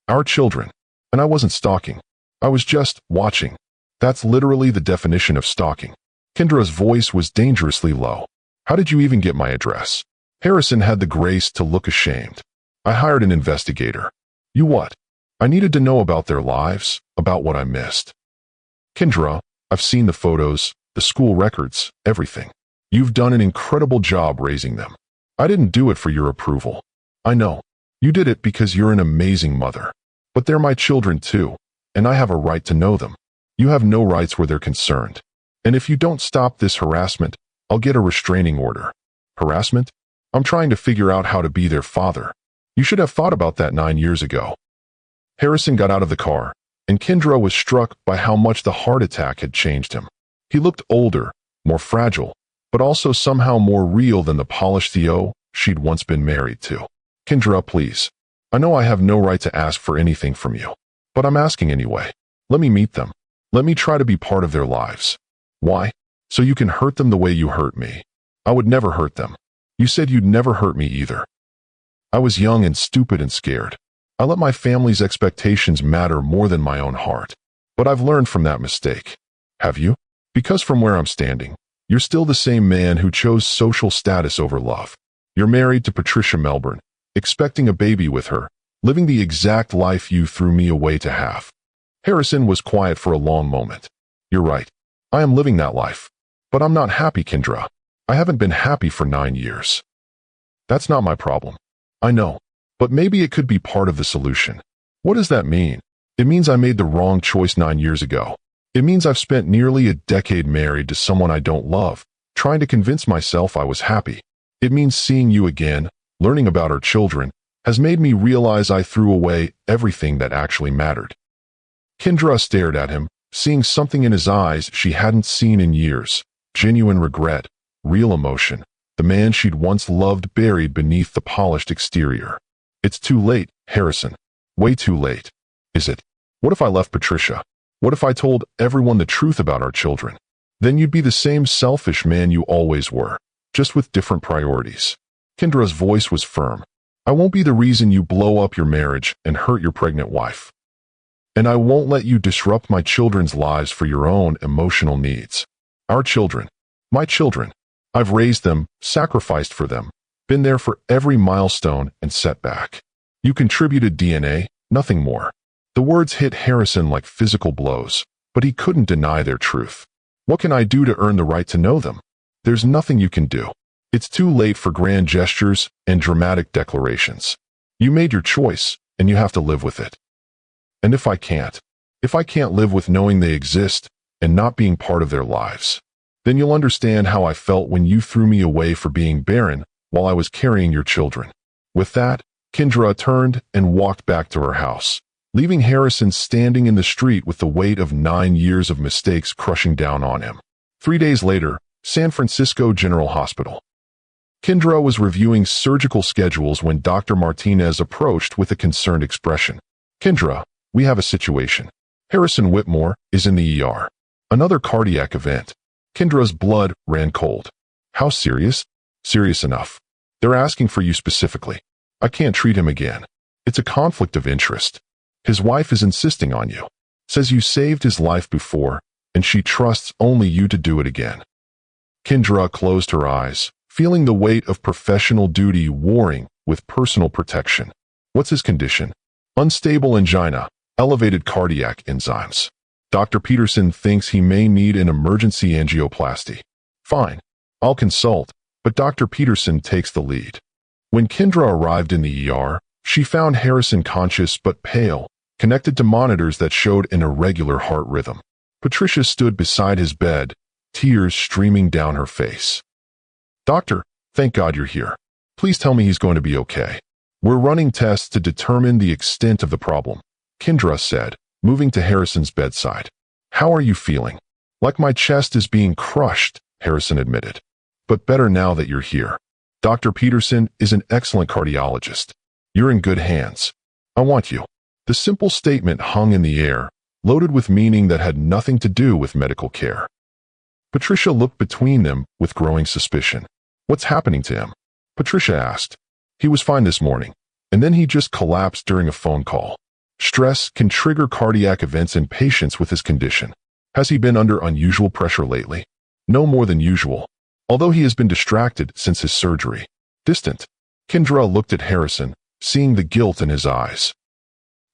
"Our children. And I wasn't stalking. I was just watching. That's literally the definition of stalking." Kendra's voice was dangerously low. "How did you even get my address?" Harrison had the grace to look ashamed. "I hired an investigator." "You what?" "I needed to know about their lives, about what I missed." "Kendra, I've seen the photos, the school records, everything. You've done an incredible job raising them. I didn't do it for your approval. I know. You did it because you're an amazing mother. But they're my children too, and I have a right to know them. You have no rights where they're concerned. And if you don't stop this harassment, I'll get a restraining order." "Harassment? I'm trying to figure out how to be their father. You should have thought about that 9 years ago." Harrison got out of the car, and Kendra was struck by how much the heart attack had changed him. He looked older, more fragile, but also somehow more real than the polished Theo she'd once been married to. "Kendra, please. I know I have no right to ask for anything from you, but I'm asking anyway. Let me meet them. Let me try to be part of their lives." "Why?" "So you can hurt them the way you hurt me." "I would never hurt them. You said you'd never hurt me either." "I was young and stupid and scared. I let my family's expectations matter more than my own heart. But I've learned from that mistake." "Have you?" "Because from where I'm standing, you're still the same man who chose social status over love. You're married to Patricia Melbourne, expecting a baby with her, living the exact life you threw me away to have." Harrison was quiet for a long moment. "You're right. I am living that life. But I'm not happy, Kendra. I haven't been happy for 9 years." "That's not my problem." "I know. But maybe it could be part of the solution." "What does that mean?" "It means I made the wrong choice 9 years ago. It means I've spent nearly a decade married to someone I don't love, trying to convince myself I was happy. It means seeing you again, learning about our children, has made me realize I threw away everything that actually mattered." Kendra stared at him, seeing something in his eyes she hadn't seen in years, genuine regret, real emotion, the man she'd once loved buried beneath the polished exterior. "It's too late, Harrison. Way too late." "Is it? What if I left Patricia? What if I told everyone the truth about our children? Then you'd be the same selfish man you always were, just with different priorities." Kendra's voice was firm. "I won't be the reason you blow up your marriage and hurt your pregnant wife. And I won't let you disrupt my children's lives for your own emotional needs. Our children. My children. I've raised them, sacrificed for them, been there for every milestone and setback. You contributed DNA, nothing more." The words hit Harrison like physical blows, but he couldn't deny their truth. "What can I do to earn the right to know them?" "There's nothing you can do. It's too late for grand gestures and dramatic declarations. You made your choice, and you have to live with it. And if I can't live with knowing they exist, and not being part of their lives. Then you'll understand how I felt when you threw me away for being barren while I was carrying your children." With that, Kendra turned and walked back to her house, leaving Harrison standing in the street with the weight of 9 years of mistakes crushing down on him. 3 days later, San Francisco General Hospital. Kendra was reviewing surgical schedules when Dr. Martinez approached with a concerned expression. "Kendra, we have a situation. Harrison Whitmore is in the ER. Another cardiac event." Kendra's blood ran cold. "How serious?" "Serious enough. They're asking for you specifically. I can't treat him again. It's a conflict of interest. His wife is insisting on you. Says you saved his life before, and she trusts only you to do it again." Kendra closed her eyes, feeling the weight of professional duty warring with personal protection. "What's his condition?" "Unstable angina, elevated cardiac enzymes. Dr. Peterson thinks he may need an emergency angioplasty." "Fine. I'll consult, but Dr. Peterson takes the lead." When Kendra arrived in the ER, she found Harrison conscious but pale, connected to monitors that showed an irregular heart rhythm. Patricia stood beside his bed, tears streaming down her face. "Doctor, thank God you're here. Please tell me he's going to be okay." "We're running tests to determine the extent of the problem," Kendra said, moving to Harrison's bedside. "How are you feeling?" "Like my chest is being crushed," Harrison admitted. "But better now that you're here. Dr. Peterson is an excellent cardiologist. You're in good hands. I want you." The simple statement hung in the air, loaded with meaning that had nothing to do with medical care. Patricia looked between them with growing suspicion. "What's happening to him?" Patricia asked. "He was fine this morning, and then he just collapsed during a phone call. Stress can trigger cardiac events in patients with his condition." "Has he been under unusual pressure lately?" "No more than usual, although he has been distracted since his surgery." "Distant." Kendra looked at Harrison, seeing the guilt in his eyes.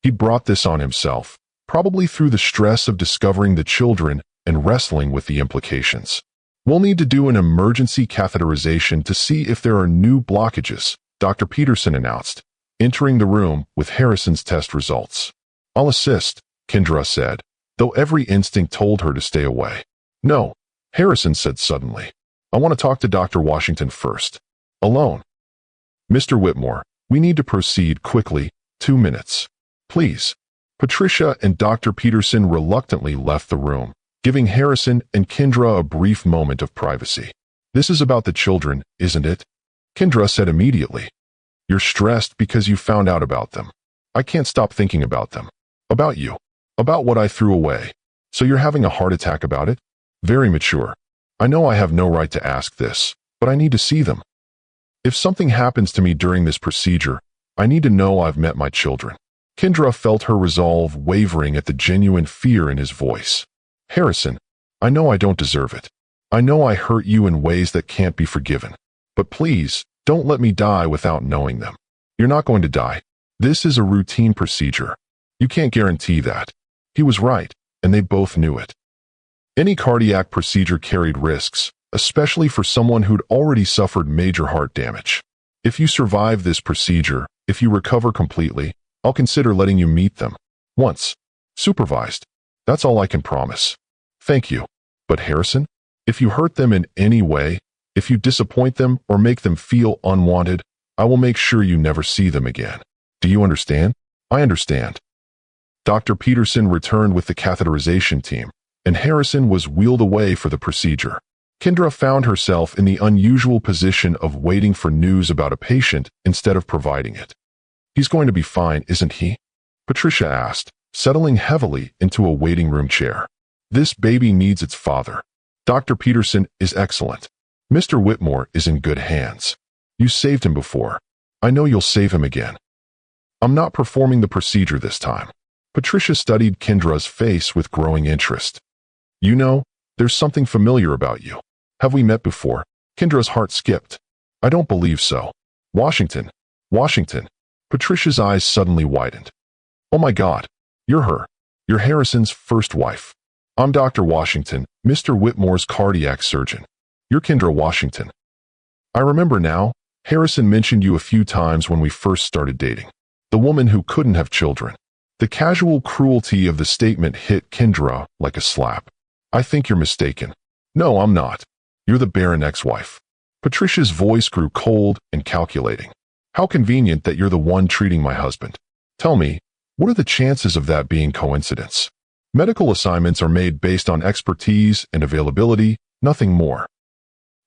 He brought this on himself, probably through the stress of discovering the children and wrestling with the implications. "We'll need to do an emergency catheterization to see if there are new blockages," Dr. Peterson announced, entering the room with Harrison's test results. "I'll assist," Kendra said, though every instinct told her to stay away. "No," Harrison said suddenly. "I want to talk to Dr. Washington first. Alone." "Mr. Whitmore, we need to proceed quickly. 2 minutes. Please." Patricia and Dr. Peterson reluctantly left the room, giving Harrison and Kendra a brief moment of privacy. "This is about the children, isn't it?" Kendra said immediately. "You're stressed because you found out about them. I can't stop thinking about them. About you. About what I threw away. So you're having a heart attack about it? Very mature. I know I have no right to ask this, but I need to see them. If something happens to me during this procedure, I need to know I've met my children." Kendra felt her resolve wavering at the genuine fear in his voice. "Harrison, I know I don't deserve it. I know I hurt you in ways that can't be forgiven. But please, don't let me die without knowing them." "You're not going to die. This is a routine procedure. You can't guarantee that." He was right, and they both knew it. Any cardiac procedure carried risks, especially for someone who'd already suffered major heart damage. "If you survive this procedure, if you recover completely, I'll consider letting you meet them. Once. Supervised. That's all I can promise." "Thank you. But Harrison, if you hurt them in any way, if you disappoint them or make them feel unwanted, I will make sure you never see them again. Do you understand?" "I understand." Dr. Peterson returned with the catheterization team, and Harrison was wheeled away for the procedure. Kendra found herself in the unusual position of waiting for news about a patient instead of providing it. "He's going to be fine, isn't he?" Patricia asked, settling heavily into a waiting room chair. "This baby needs its father. Dr. Peterson is excellent. Mr. Whitmore is in good hands. You saved him before. I know you'll save him again." "I'm not performing the procedure this time." Patricia studied Kendra's face with growing interest. "You know, there's something familiar about you. Have we met before?" Kendra's heart skipped. "I don't believe so." "Washington. Washington." Patricia's eyes suddenly widened. "Oh my God, you're her. You're Harrison's first wife." "I'm Dr. Washington, Mr. Whitmore's cardiac surgeon. You're Kendra Washington." "I remember now. Harrison mentioned you a few times when we first started dating. The woman who couldn't have children." The casual cruelty of the statement hit Kendra like a slap. I think you're mistaken. No, I'm not. You're the barren ex-wife. Patricia's voice grew cold and calculating. How convenient that you're the one treating my husband. Tell me, what are the chances of that being coincidence? Medical assignments are made based on expertise and availability, nothing more.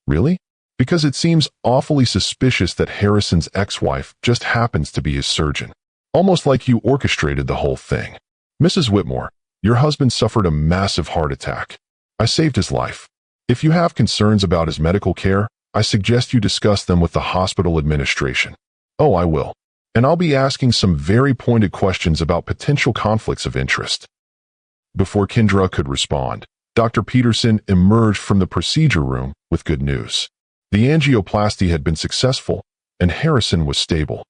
Really? Because it seems awfully suspicious that Harrison's ex-wife just happens to be his surgeon. Almost like you orchestrated the whole thing. Mrs. Whitmore, your husband suffered a massive heart attack. I saved his life. If you have concerns about his medical care, I suggest you discuss them with the hospital administration. Oh, I will. And I'll be asking some very pointed questions about potential conflicts of interest. Before Kendra could respond, Dr. Peterson emerged from the procedure room with good news. The angioplasty had been successful, and Harrison was stable.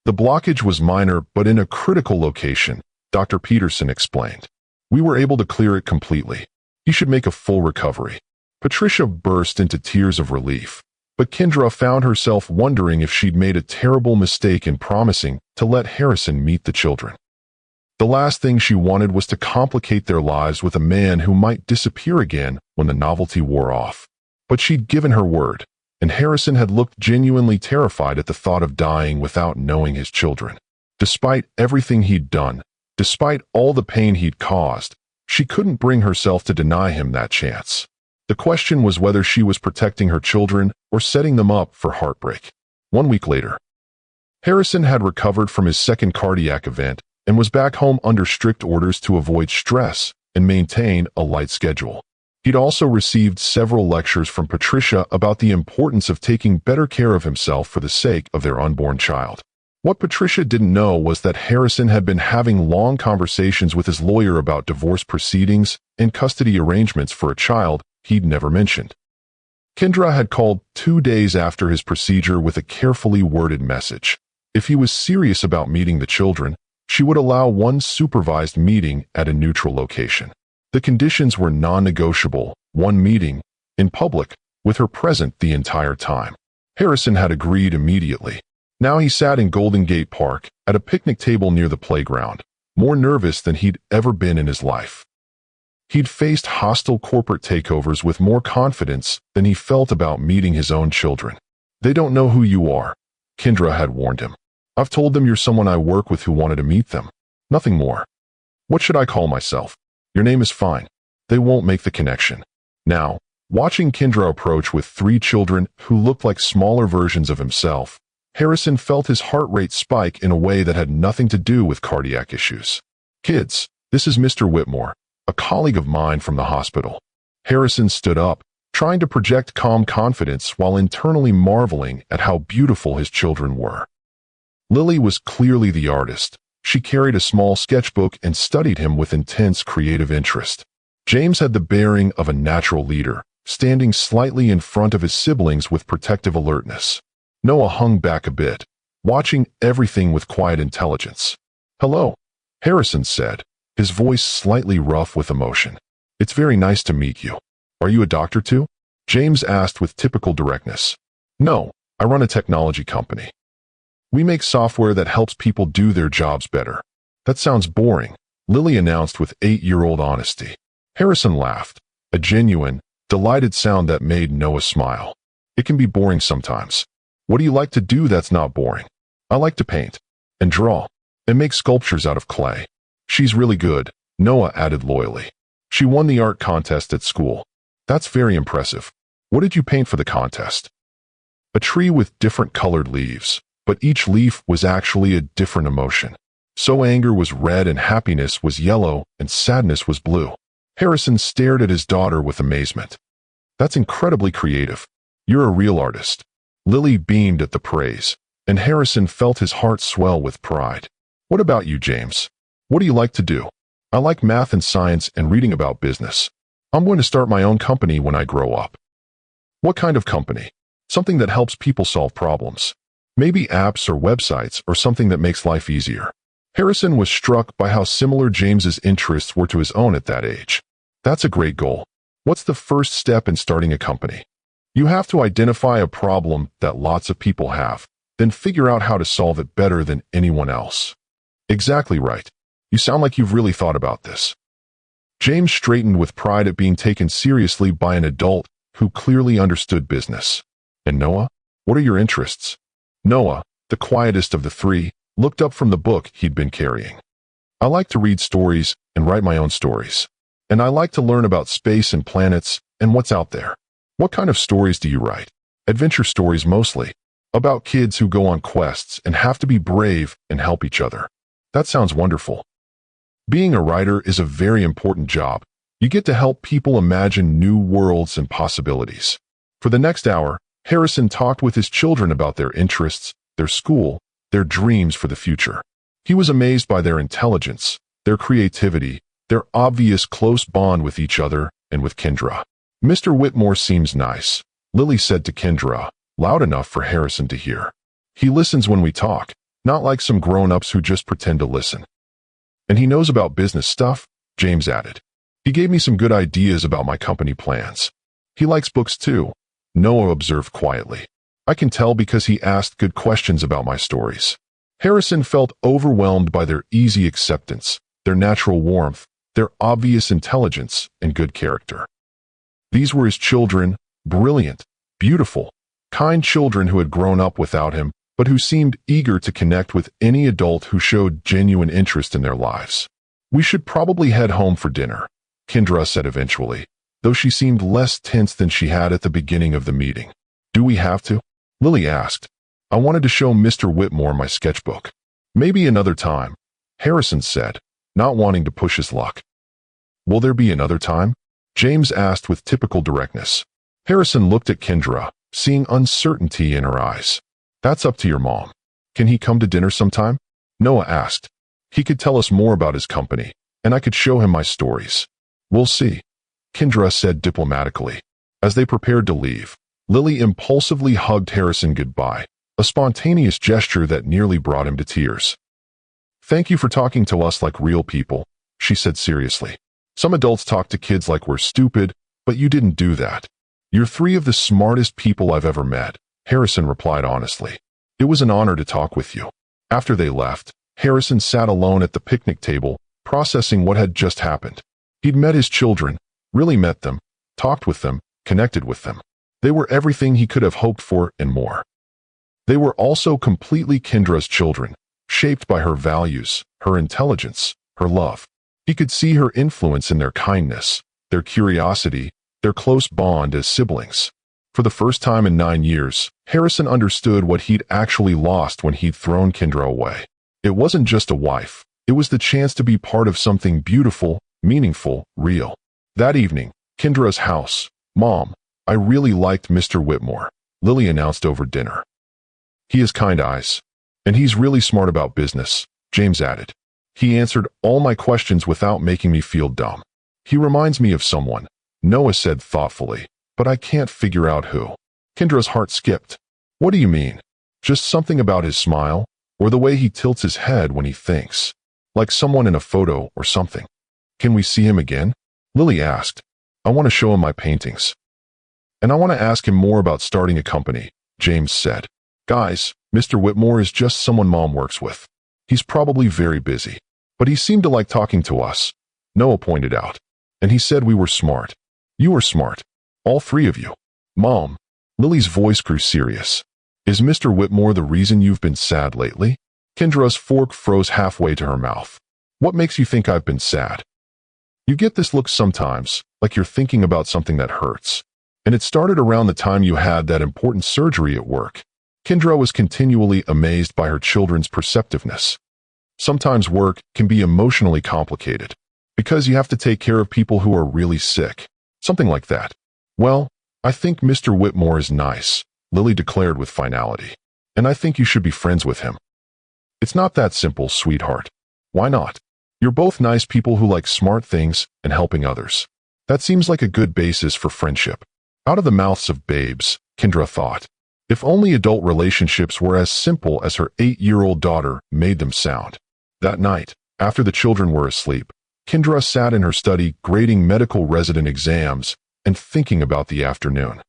The blockage was minor but in a critical location, Dr. Peterson explained. We were able to clear it completely. He should make a full recovery. Patricia burst into tears of relief, but Kendra found herself wondering if she'd made a terrible mistake in promising to let Harrison meet the children. The last thing she wanted was to complicate their lives with a man who might disappear again when the novelty wore off. But she'd given her word, and Harrison had looked genuinely terrified at the thought of dying without knowing his children. Despite everything he'd done, despite all the pain he'd caused, she couldn't bring herself to deny him that chance. The question was whether she was protecting her children or setting them up for heartbreak. 1 week later, Harrison had recovered from his second cardiac event and was back home under strict orders to avoid stress and maintain a light schedule. He'd also received several lectures from Patricia about the importance of taking better care of himself for the sake of their unborn child. What Patricia didn't know was that Harrison had been having long conversations with his lawyer about divorce proceedings and custody arrangements for a child he'd never mentioned. Kendra had called 2 days after his procedure with a carefully worded message. If he was serious about meeting the children, she would allow one supervised meeting at a neutral location. The conditions were non-negotiable, one meeting, in public, with her present the entire time. Harrison had agreed immediately. Now he sat in Golden Gate Park, at a picnic table near the playground, more nervous than he'd ever been in his life. He'd faced hostile corporate takeovers with more confidence than he felt about meeting his own children. They don't know who you are, Kendra had warned him. I've told them you're someone I work with who wanted to meet them. Nothing more. What should I call myself? Your name is fine. They won't make the connection. Now, watching Kendra approach with 3 children who looked like smaller versions of himself, Harrison felt his heart rate spike in a way that had nothing to do with cardiac issues. Kids, this is Mr. Whitmore, a colleague of mine from the hospital. Harrison stood up, trying to project calm confidence while internally marveling at how beautiful his children were. Lily was clearly the artist. She carried a small sketchbook and studied him with intense creative interest. James had the bearing of a natural leader, standing slightly in front of his siblings with protective alertness. Noah hung back a bit, watching everything with quiet intelligence. Hello, Harrison said, his voice slightly rough with emotion. It's very nice to meet you. Are you a doctor too? James asked with typical directness. No, I run a technology company. We make software that helps people do their jobs better. That sounds boring, Lily announced with 8-year-old honesty. Harrison laughed, a genuine, delighted sound that made Noah smile. It can be boring sometimes. What do you like to do that's not boring? I like to paint and draw and make sculptures out of clay. She's really good, Noah added loyally. She won the art contest at school. That's very impressive. What did you paint for the contest? A tree with different colored leaves, but each leaf was actually a different emotion. So anger was red and happiness was yellow and sadness was blue. Harrison stared at his daughter with amazement. That's incredibly creative. You're a real artist. Lily beamed at the praise, and Harrison felt his heart swell with pride. What about you, James? What do you like to do? I like math and science and reading about business. I'm going to start my own company when I grow up. What kind of company? Something that helps people solve problems. Maybe apps or websites or something that makes life easier. Harrison was struck by how similar James's interests were to his own at that age. That's a great goal. What's the first step in starting a company? You have to identify a problem that lots of people have, then figure out how to solve it better than anyone else. Exactly right. You sound like you've really thought about this. James straightened with pride at being taken seriously by an adult who clearly understood business. And Noah? What are your interests? Noah, the quietest of the three, looked up from the book he'd been carrying. I like to read stories and write my own stories. And I like to learn about space and planets and what's out there. What kind of stories do you write? Adventure stories mostly. About kids who go on quests and have to be brave and help each other. That sounds wonderful. Being a writer is a very important job. You get to help people imagine new worlds and possibilities. For the next hour, Harrison talked with his children about their interests, their school, their dreams for the future. He was amazed by their intelligence, their creativity, their obvious close bond with each other and with Kendra. Mr. Whitmore seems nice, Lily said to Kendra, loud enough for Harrison to hear. He listens when we talk, not like some grown-ups who just pretend to listen. And he knows about business stuff, James added. He gave me some good ideas about my company plans. He likes books too, Noah observed quietly. I can tell because he asked good questions about my stories. Harrison felt overwhelmed by their easy acceptance, their natural warmth, their obvious intelligence and good character. These were his children, brilliant, beautiful, kind children who had grown up without him, but who seemed eager to connect with any adult who showed genuine interest in their lives. We should probably head home for dinner, Kendra said eventually, though she seemed less tense than she had at the beginning of the meeting. Do we have to? Lily asked. I wanted to show Mr. Whitmore my sketchbook. Maybe another time, Harrison said, not wanting to push his luck. Will there be another time? James asked with typical directness. Harrison looked at Kendra, seeing uncertainty in her eyes. That's up to your mom. Can he come to dinner sometime? Noah asked. He could tell us more about his company, and I could show him my stories. We'll see, Kendra said diplomatically. As they prepared to leave, Lily impulsively hugged Harrison goodbye, a spontaneous gesture that nearly brought him to tears. Thank you for talking to us like real people, she said seriously. Some adults talk to kids like we're stupid, but you didn't do that. You're three of the smartest people I've ever met, Harrison replied honestly. It was an honor to talk with you. After they left, Harrison sat alone at the picnic table, processing what had just happened. He'd met his children, really met them, talked with them, connected with them. They were everything he could have hoped for and more. They were also completely Kendra's children, shaped by her values, her intelligence, her love. He could see her influence in their kindness, their curiosity, their close bond as siblings. For the first time in 9 years, Harrison understood what he'd actually lost when he'd thrown Kendra away. It wasn't just a wife, it was the chance to be part of something beautiful, meaningful, real. That evening, Kendra's house. Mom, I really liked Mr. Whitmore, Lily announced over dinner. He has kind eyes. And he's really smart about business, James added. He answered all my questions without making me feel dumb. He reminds me of someone, Noah said thoughtfully, but I can't figure out who. Kendra's heart skipped. What do you mean? Just something about his smile, or the way he tilts his head when he thinks. Like someone in a photo or something. Can we see him again? Lily asked. I want to show him my paintings. And I want to ask him more about starting a company, James said. Guys, Mr. Whitmore is just someone Mom works with. He's probably very busy. But he seemed to like talking to us, Noah pointed out. And he said we were smart. You were smart. All three of you. Mom, Lily's voice grew serious. Is Mr. Whitmore the reason you've been sad lately? Kendra's fork froze halfway to her mouth. What makes you think I've been sad? You get this look sometimes, like you're thinking about something that hurts. And it started around the time you had that important surgery at work. Kendra was continually amazed by her children's perceptiveness. Sometimes work can be emotionally complicated, because you have to take care of people who are really sick. Something like that. Well, I think Mr. Whitmore is nice, Lily declared with finality. And I think you should be friends with him. It's not that simple, sweetheart. Why not? You're both nice people who like smart things and helping others. That seems like a good basis for friendship. Out of the mouths of babes, Kendra thought. If only adult relationships were as simple as her 8-year-old daughter made them sound. That night, after the children were asleep, Kendra sat in her study grading medical resident exams and thinking about the afternoon.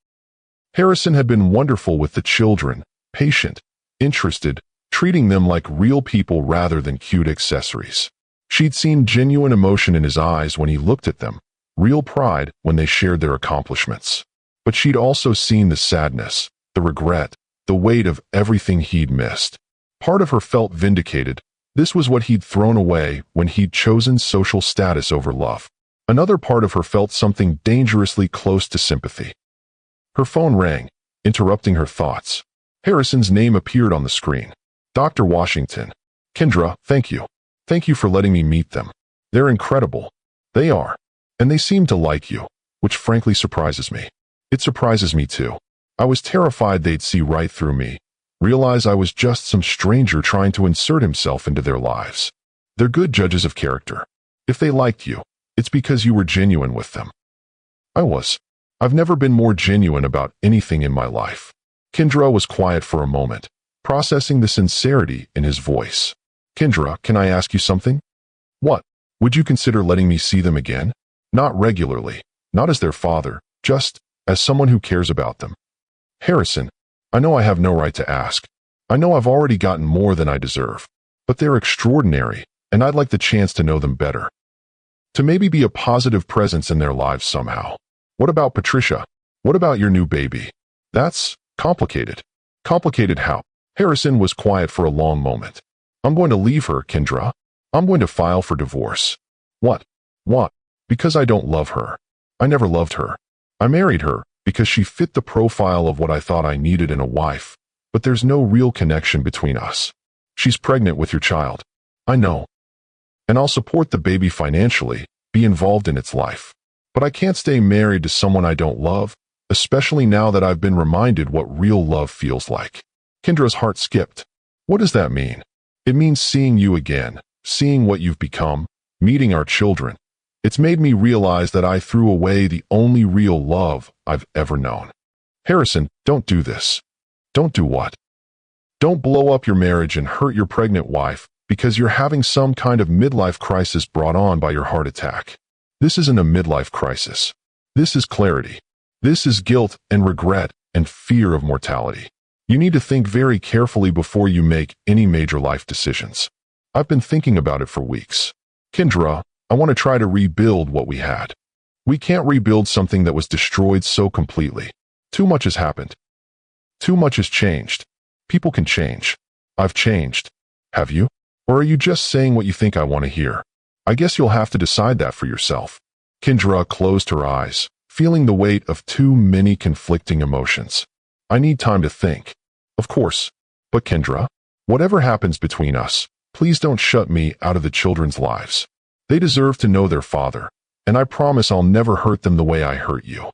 Harrison had been wonderful with the children, patient, interested, treating them like real people rather than cute accessories. She'd seen genuine emotion in his eyes when he looked at them, real pride when they shared their accomplishments. But she'd also seen the sadness, the regret, the weight of everything he'd missed. Part of her felt vindicated. This was what he'd thrown away when he'd chosen social status over love. Another part of her felt something dangerously close to sympathy. Her phone rang, interrupting her thoughts. Harrison's name appeared on the screen. Dr. Washington. Kendra, thank you. Thank you for letting me meet them. They're incredible. They are. And they seem to like you, which frankly surprises me. It surprises me too. I was terrified they'd see right through me, realize I was just some stranger trying to insert himself into their lives. They're good judges of character. If they liked you, it's because you were genuine with them. I was. I've never been more genuine about anything in my life. Kendra was quiet for a moment, processing the sincerity in his voice. Kendra, can I ask you something? What? Would you consider letting me see them again? Not regularly, not as their father, just as someone who cares about them. Harrison, I know I have no right to ask. I know I've already gotten more than I deserve. But they're extraordinary, and I'd like the chance to know them better. To maybe be a positive presence in their lives somehow. What about Patricia? What about your new baby? That's complicated. Complicated how? Harrison was quiet for a long moment. I'm going to leave her, Kendra. I'm going to file for divorce. What? What? Because I don't love her. I never loved her. I married her because she fit the profile of what I thought I needed in a wife, but there's no real connection between us. She's pregnant with your child. I know. And I'll support the baby financially, be involved in its life. But I can't stay married to someone I don't love, especially now that I've been reminded what real love feels like. Kendra's heart skipped. What does that mean? It means seeing you again, seeing what you've become, meeting our children. It's made me realize that I threw away the only real love I've ever known. Harrison, don't do this. Don't do what? Don't blow up your marriage and hurt your pregnant wife because you're having some kind of midlife crisis brought on by your heart attack. This isn't a midlife crisis. This is clarity. This is guilt and regret and fear of mortality. You need to think very carefully before you make any major life decisions. I've been thinking about it for weeks. Kendra, I want to try to rebuild what we had. We can't rebuild something that was destroyed so completely. Too much has happened. Too much has changed. People can change. I've changed. Have you? Or are you just saying what you think I want to hear? I guess you'll have to decide that for yourself. Kendra closed her eyes, feeling the weight of too many conflicting emotions. I need time to think. Of course. But Kendra, whatever happens between us, please don't shut me out of the children's lives. They deserve to know their father, and I promise I'll never hurt them the way I hurt you.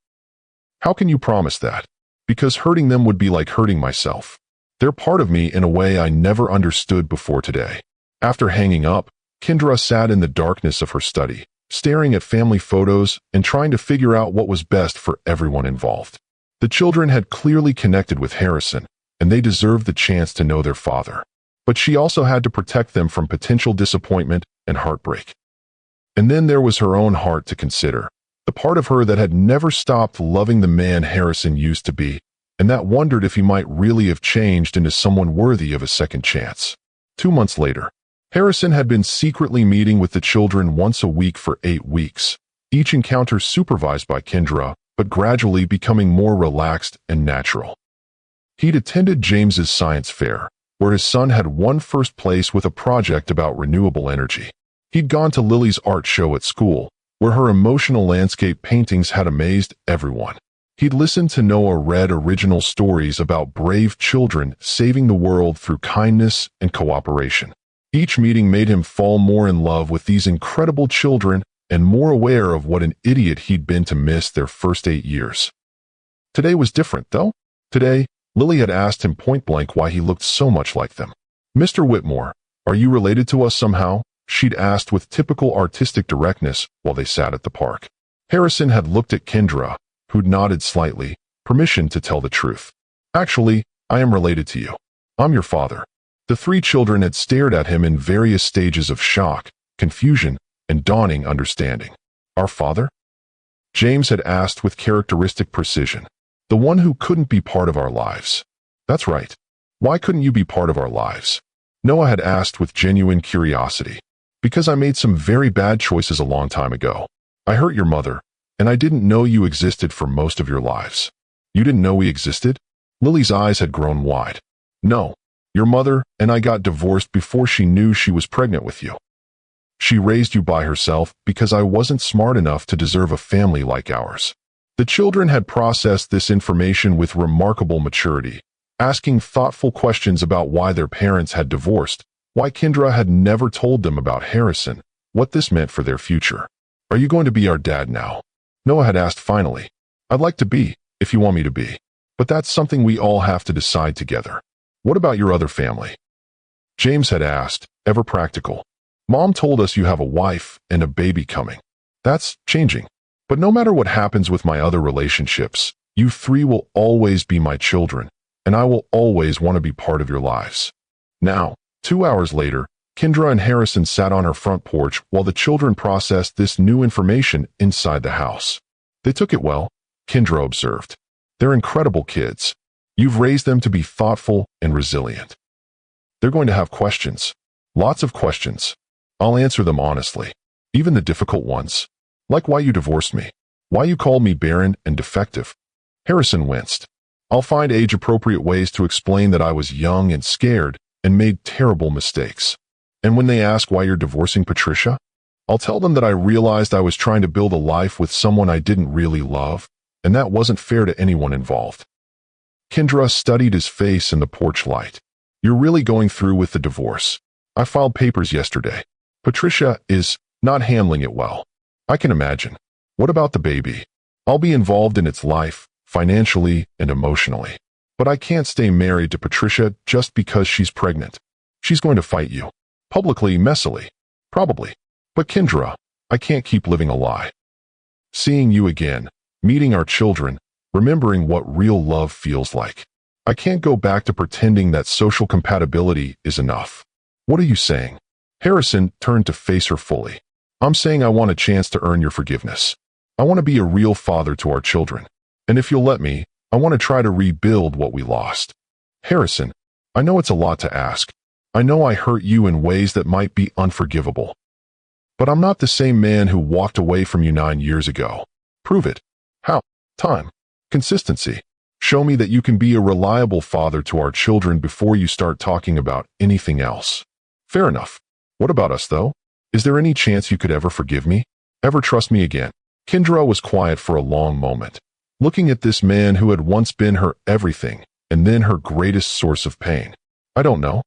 How can you promise that? Because hurting them would be like hurting myself. They're part of me in a way I never understood before today. After hanging up, Kendra sat in the darkness of her study, staring at family photos and trying to figure out what was best for everyone involved. The children had clearly connected with Harrison, and they deserved the chance to know their father. But she also had to protect them from potential disappointment and heartbreak. And then there was her own heart to consider, the part of her that had never stopped loving the man Harrison used to be, and that wondered if he might really have changed into someone worthy of a second chance. 2 months later, Harrison had been secretly meeting with the children once a week for 8 weeks, each encounter supervised by Kendra, but gradually becoming more relaxed and natural. He'd attended James's science fair, where his son had won first place with a project about renewable energy. He'd gone to Lily's art show at school, where her emotional landscape paintings had amazed everyone. He'd listened to Noah read original stories about brave children saving the world through kindness and cooperation. Each meeting made him fall more in love with these incredible children and more aware of what an idiot he'd been to miss their first 8 years. Today was different, though. Today, Lily had asked him point-blank why he looked so much like them. "Mr. Whitmore, are you related to us somehow?" she'd asked with typical artistic directness while they sat at the park. Harrison had looked at Kendra, who'd nodded slightly, permission to tell the truth. "Actually, I am related to you. I'm your father." The 3 children had stared at him in various stages of shock, confusion, and dawning understanding. "Our father?" James had asked with characteristic precision. "The one who couldn't be part of our lives." "That's right. Why couldn't you be part of our lives?" Noah had asked with genuine curiosity. Because I made some very bad choices a long time ago. I hurt your mother, and I didn't know you existed for most of your lives. You didn't know we existed? Lily's eyes had grown wide. No, your mother and I got divorced before she knew she was pregnant with you. She raised you by herself because I wasn't smart enough to deserve a family like ours. The children had processed this information with remarkable maturity, asking thoughtful questions about why their parents had divorced, why Kendra had never told them about Harrison, what this meant for their future. Are you going to be our dad now? Noah had asked finally. I'd like to be, if you want me to be. But that's something we all have to decide together. What about your other family? James had asked, ever practical. Mom told us you have a wife and a baby coming. That's changing. But no matter what happens with my other relationships, you three will always be my children, and I will always want to be part of your lives. Now, 2 hours later, Kendra and Harrison sat on her front porch while the children processed this new information inside the house. They took it well, Kendra observed. They're incredible kids. You've raised them to be thoughtful and resilient. They're going to have questions. Lots of questions. I'll answer them honestly. Even the difficult ones. Like why you divorced me. Why you called me barren and defective. Harrison winced. I'll find age-appropriate ways to explain that I was young and scared and made terrible mistakes. And when they ask why you're divorcing Patricia, I'll tell them that I realized I was trying to build a life with someone I didn't really love, and that wasn't fair to anyone involved. Kendra studied his face in the porch light. You're really going through with the divorce. I filed papers yesterday. Patricia is not handling it well. I can imagine. What about the baby? I'll be involved in its life, financially and emotionally. But I can't stay married to Patricia just because she's pregnant. She's going to fight you. Publicly, messily. Probably. But Kendra, I can't keep living a lie. Seeing you again, meeting our children, remembering what real love feels like. I can't go back to pretending that social compatibility is enough. What are you saying? Harrison turned to face her fully. I'm saying I want a chance to earn your forgiveness. I want to be a real father to our children. And if you'll let me, I want to try to rebuild what we lost. Harrison, I know it's a lot to ask. I know I hurt you in ways that might be unforgivable. But I'm not the same man who walked away from you 9 years ago. Prove it. How? Time. Consistency. Show me that you can be a reliable father to our children before you start talking about anything else. Fair enough. What about us, though? Is there any chance you could ever forgive me? Ever trust me again? Kendra was quiet for a long moment, looking at this man who had once been her everything and then her greatest source of pain. I don't know.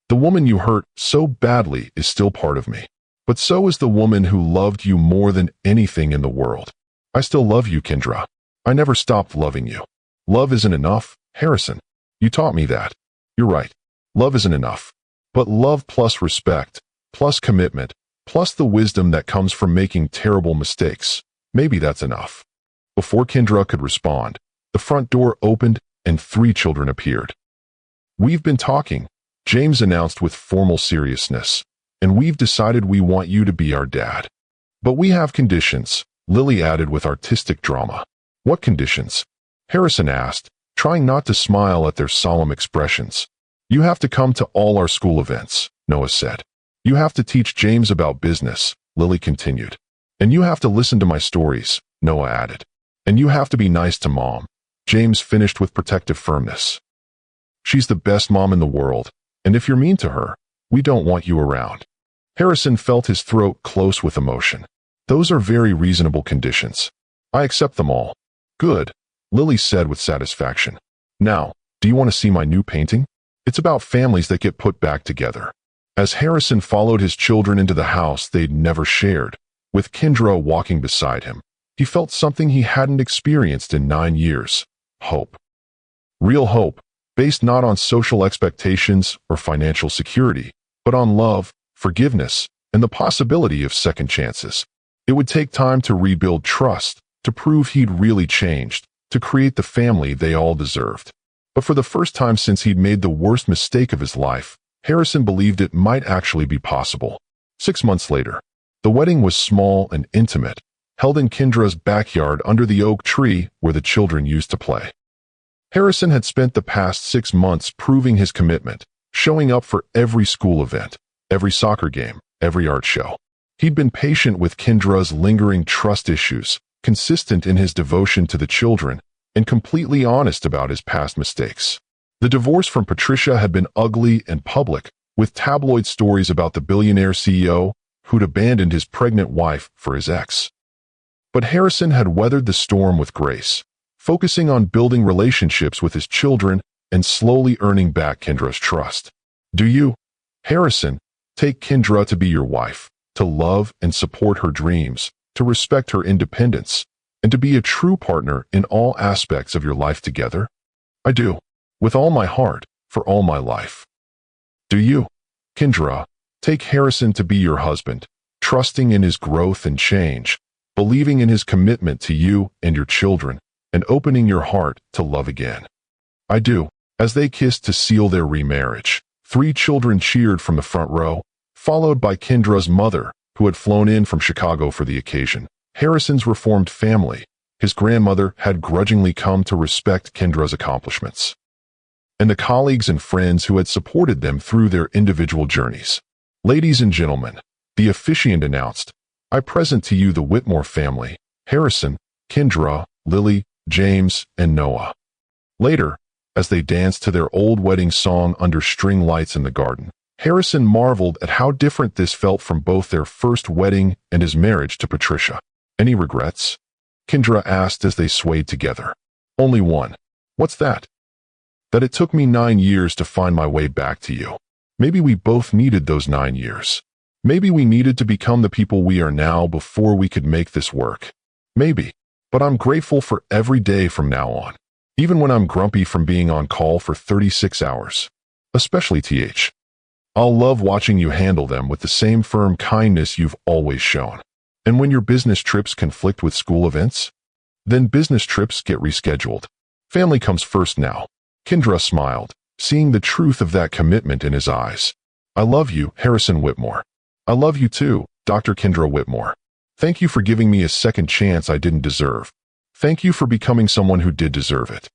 The woman you hurt so badly is still part of me. But so is the woman who loved you more than anything in the world. I still love you, Kendra. I never stopped loving you. Love isn't enough, Harrison. You taught me that. You're right. Love isn't enough. But love plus respect, plus commitment, plus the wisdom that comes from making terrible mistakes. Maybe that's enough. Before Kendra could respond, the front door opened and 3 children appeared. We've been talking, James announced with formal seriousness, and we've decided we want you to be our dad. But we have conditions, Lily added with artistic drama. What conditions? Harrison asked, trying not to smile at their solemn expressions. You have to come to all our school events, Noah said. You have to teach James about business, Lily continued. And you have to listen to my stories, Noah added. And you have to be nice to Mom, James finished with protective firmness. She's the best mom in the world, and if you're mean to her, we don't want you around. Harrison felt his throat close with emotion. Those are very reasonable conditions. I accept them all. Good, Lily said with satisfaction. Now, do you want to see my new painting? It's about families that get put back together. As Harrison followed his children into the house they'd never shared, with Kendra walking beside him, he felt something he hadn't experienced in 9 years. Hope. Real hope, based not on social expectations or financial security, but on love, forgiveness, and the possibility of second chances. It would take time to rebuild trust, to prove he'd really changed, to create the family they all deserved. But for the first time since he'd made the worst mistake of his life, Harrison believed it might actually be possible. 6 months later, the wedding was small and intimate, held in Kendra's backyard under the oak tree where the children used to play. Harrison had spent the past 6 months proving his commitment, showing up for every school event, every soccer game, every art show. He'd been patient with Kendra's lingering trust issues, consistent in his devotion to the children, and completely honest about his past mistakes. The divorce from Patricia had been ugly and public, with tabloid stories about the billionaire CEO who'd abandoned his pregnant wife for his ex. But Harrison had weathered the storm with grace, focusing on building relationships with his children and slowly earning back Kendra's trust. Do you, Harrison, take Kendra to be your wife, to love and support her dreams, to respect her independence, and to be a true partner in all aspects of your life together? I do, with all my heart, for all my life. Do you, Kendra, take Harrison to be your husband, trusting in his growth and change, believing in his commitment to you and your children, and opening your heart to love again? I do. As they kissed to seal their remarriage, 3 children cheered from the front row, followed by Kendra's mother, who had flown in from Chicago for the occasion. Harrison's reformed family, his grandmother, had grudgingly come to respect Kendra's accomplishments, and the colleagues and friends who had supported them through their individual journeys. Ladies and gentlemen, the officiant announced, I present to you the Whitmore family, Harrison, Kendra, Lily, James, and Noah. Later, as they danced to their old wedding song under string lights in the garden, Harrison marveled at how different this felt from both their first wedding and his marriage to Patricia. Any regrets? Kendra asked as they swayed together. Only one. What's that? That it took me 9 years to find my way back to you. Maybe we both needed those 9 years. Maybe we needed to become the people we are now before we could make this work. Maybe. But I'm grateful for every day from now on. Even when I'm grumpy from being on call for 36 hours. Especially TH. I'll love watching you handle them with the same firm kindness you've always shown. And when your business trips conflict with school events, then business trips get rescheduled. Family comes first now. Kendra smiled, seeing the truth of that commitment in his eyes. I love you, Harrison Whitmore. I love you too, Dr. Kendra Whitmore. Thank you for giving me a second chance I didn't deserve. Thank you for becoming someone who did deserve it.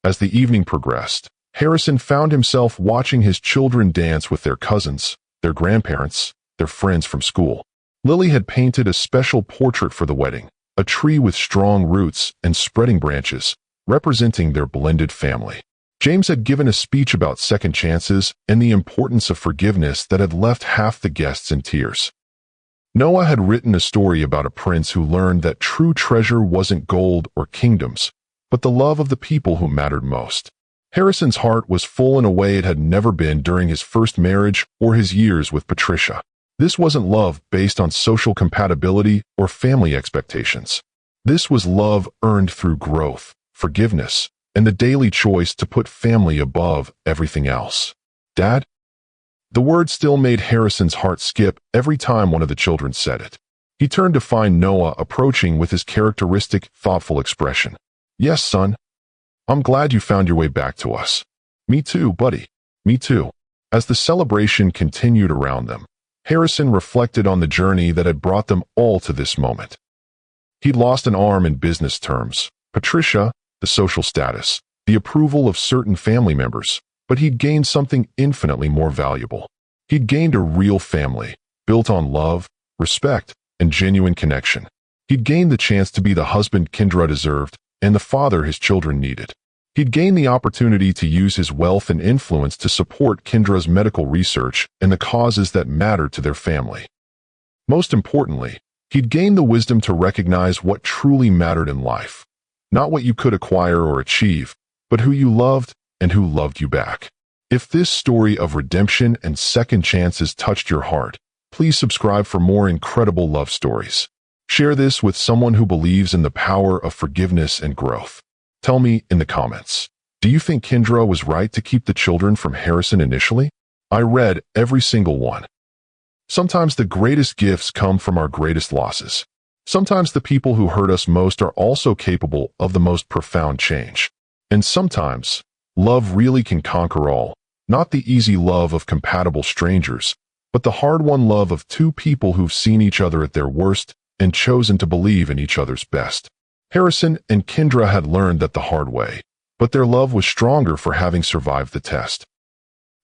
As the evening progressed, Harrison found himself watching his children dance with their cousins, their grandparents, their friends from school. Lily had painted a special portrait for the wedding, a tree with strong roots and spreading branches, representing their blended family. James had given a speech about second chances and the importance of forgiveness that had left half the guests in tears. Noah had written a story about a prince who learned that true treasure wasn't gold or kingdoms, but the love of the people who mattered most. Harrison's heart was full in a way it had never been during his first marriage or his years with Patricia. This wasn't love based on social compatibility or family expectations. This was love earned through growth, forgiveness, and the daily choice to put family above everything else. Dad? The word still made Harrison's heart skip every time one of the children said it. He turned to find Noah approaching with his characteristic, thoughtful expression. Yes, son. I'm glad you found your way back to us. Me too, buddy. Me too. As the celebration continued around them, Harrison reflected on the journey that had brought them all to this moment. He'd lost an arm in business terms, Patricia, the social status, the approval of certain family members, but he'd gained something infinitely more valuable. He'd gained a real family, built on love, respect, and genuine connection. He'd gained the chance to be the husband Kendra deserved and the father his children needed. He'd gained the opportunity to use his wealth and influence to support Kendra's medical research and the causes that mattered to their family. Most importantly, he'd gained the wisdom to recognize what truly mattered in life. Not what you could acquire or achieve, but who you loved and who loved you back. If this story of redemption and second chances touched your heart, please subscribe for more incredible love stories. Share this with someone who believes in the power of forgiveness and growth. Tell me in the comments, do you think Kendra was right to keep the children from Harrison initially? I read every single one. Sometimes the greatest gifts come from our greatest losses. Sometimes the people who hurt us most are also capable of the most profound change. And sometimes, love really can conquer all, not the easy love of compatible strangers, but the hard-won love of two people who've seen each other at their worst and chosen to believe in each other's best. Harrison and Kendra had learned that the hard way, but their love was stronger for having survived the test.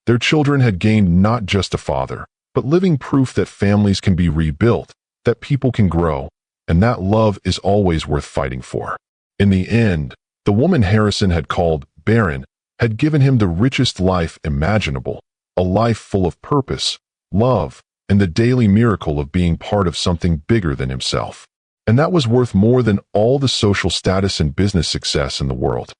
Their children had gained not just a father, but living proof that families can be rebuilt, that people can grow, and that love is always worth fighting for. In the end, the woman Harrison had called barren had given him the richest life imaginable, a life full of purpose, love, and the daily miracle of being part of something bigger than himself. And that was worth more than all the social status and business success in the world.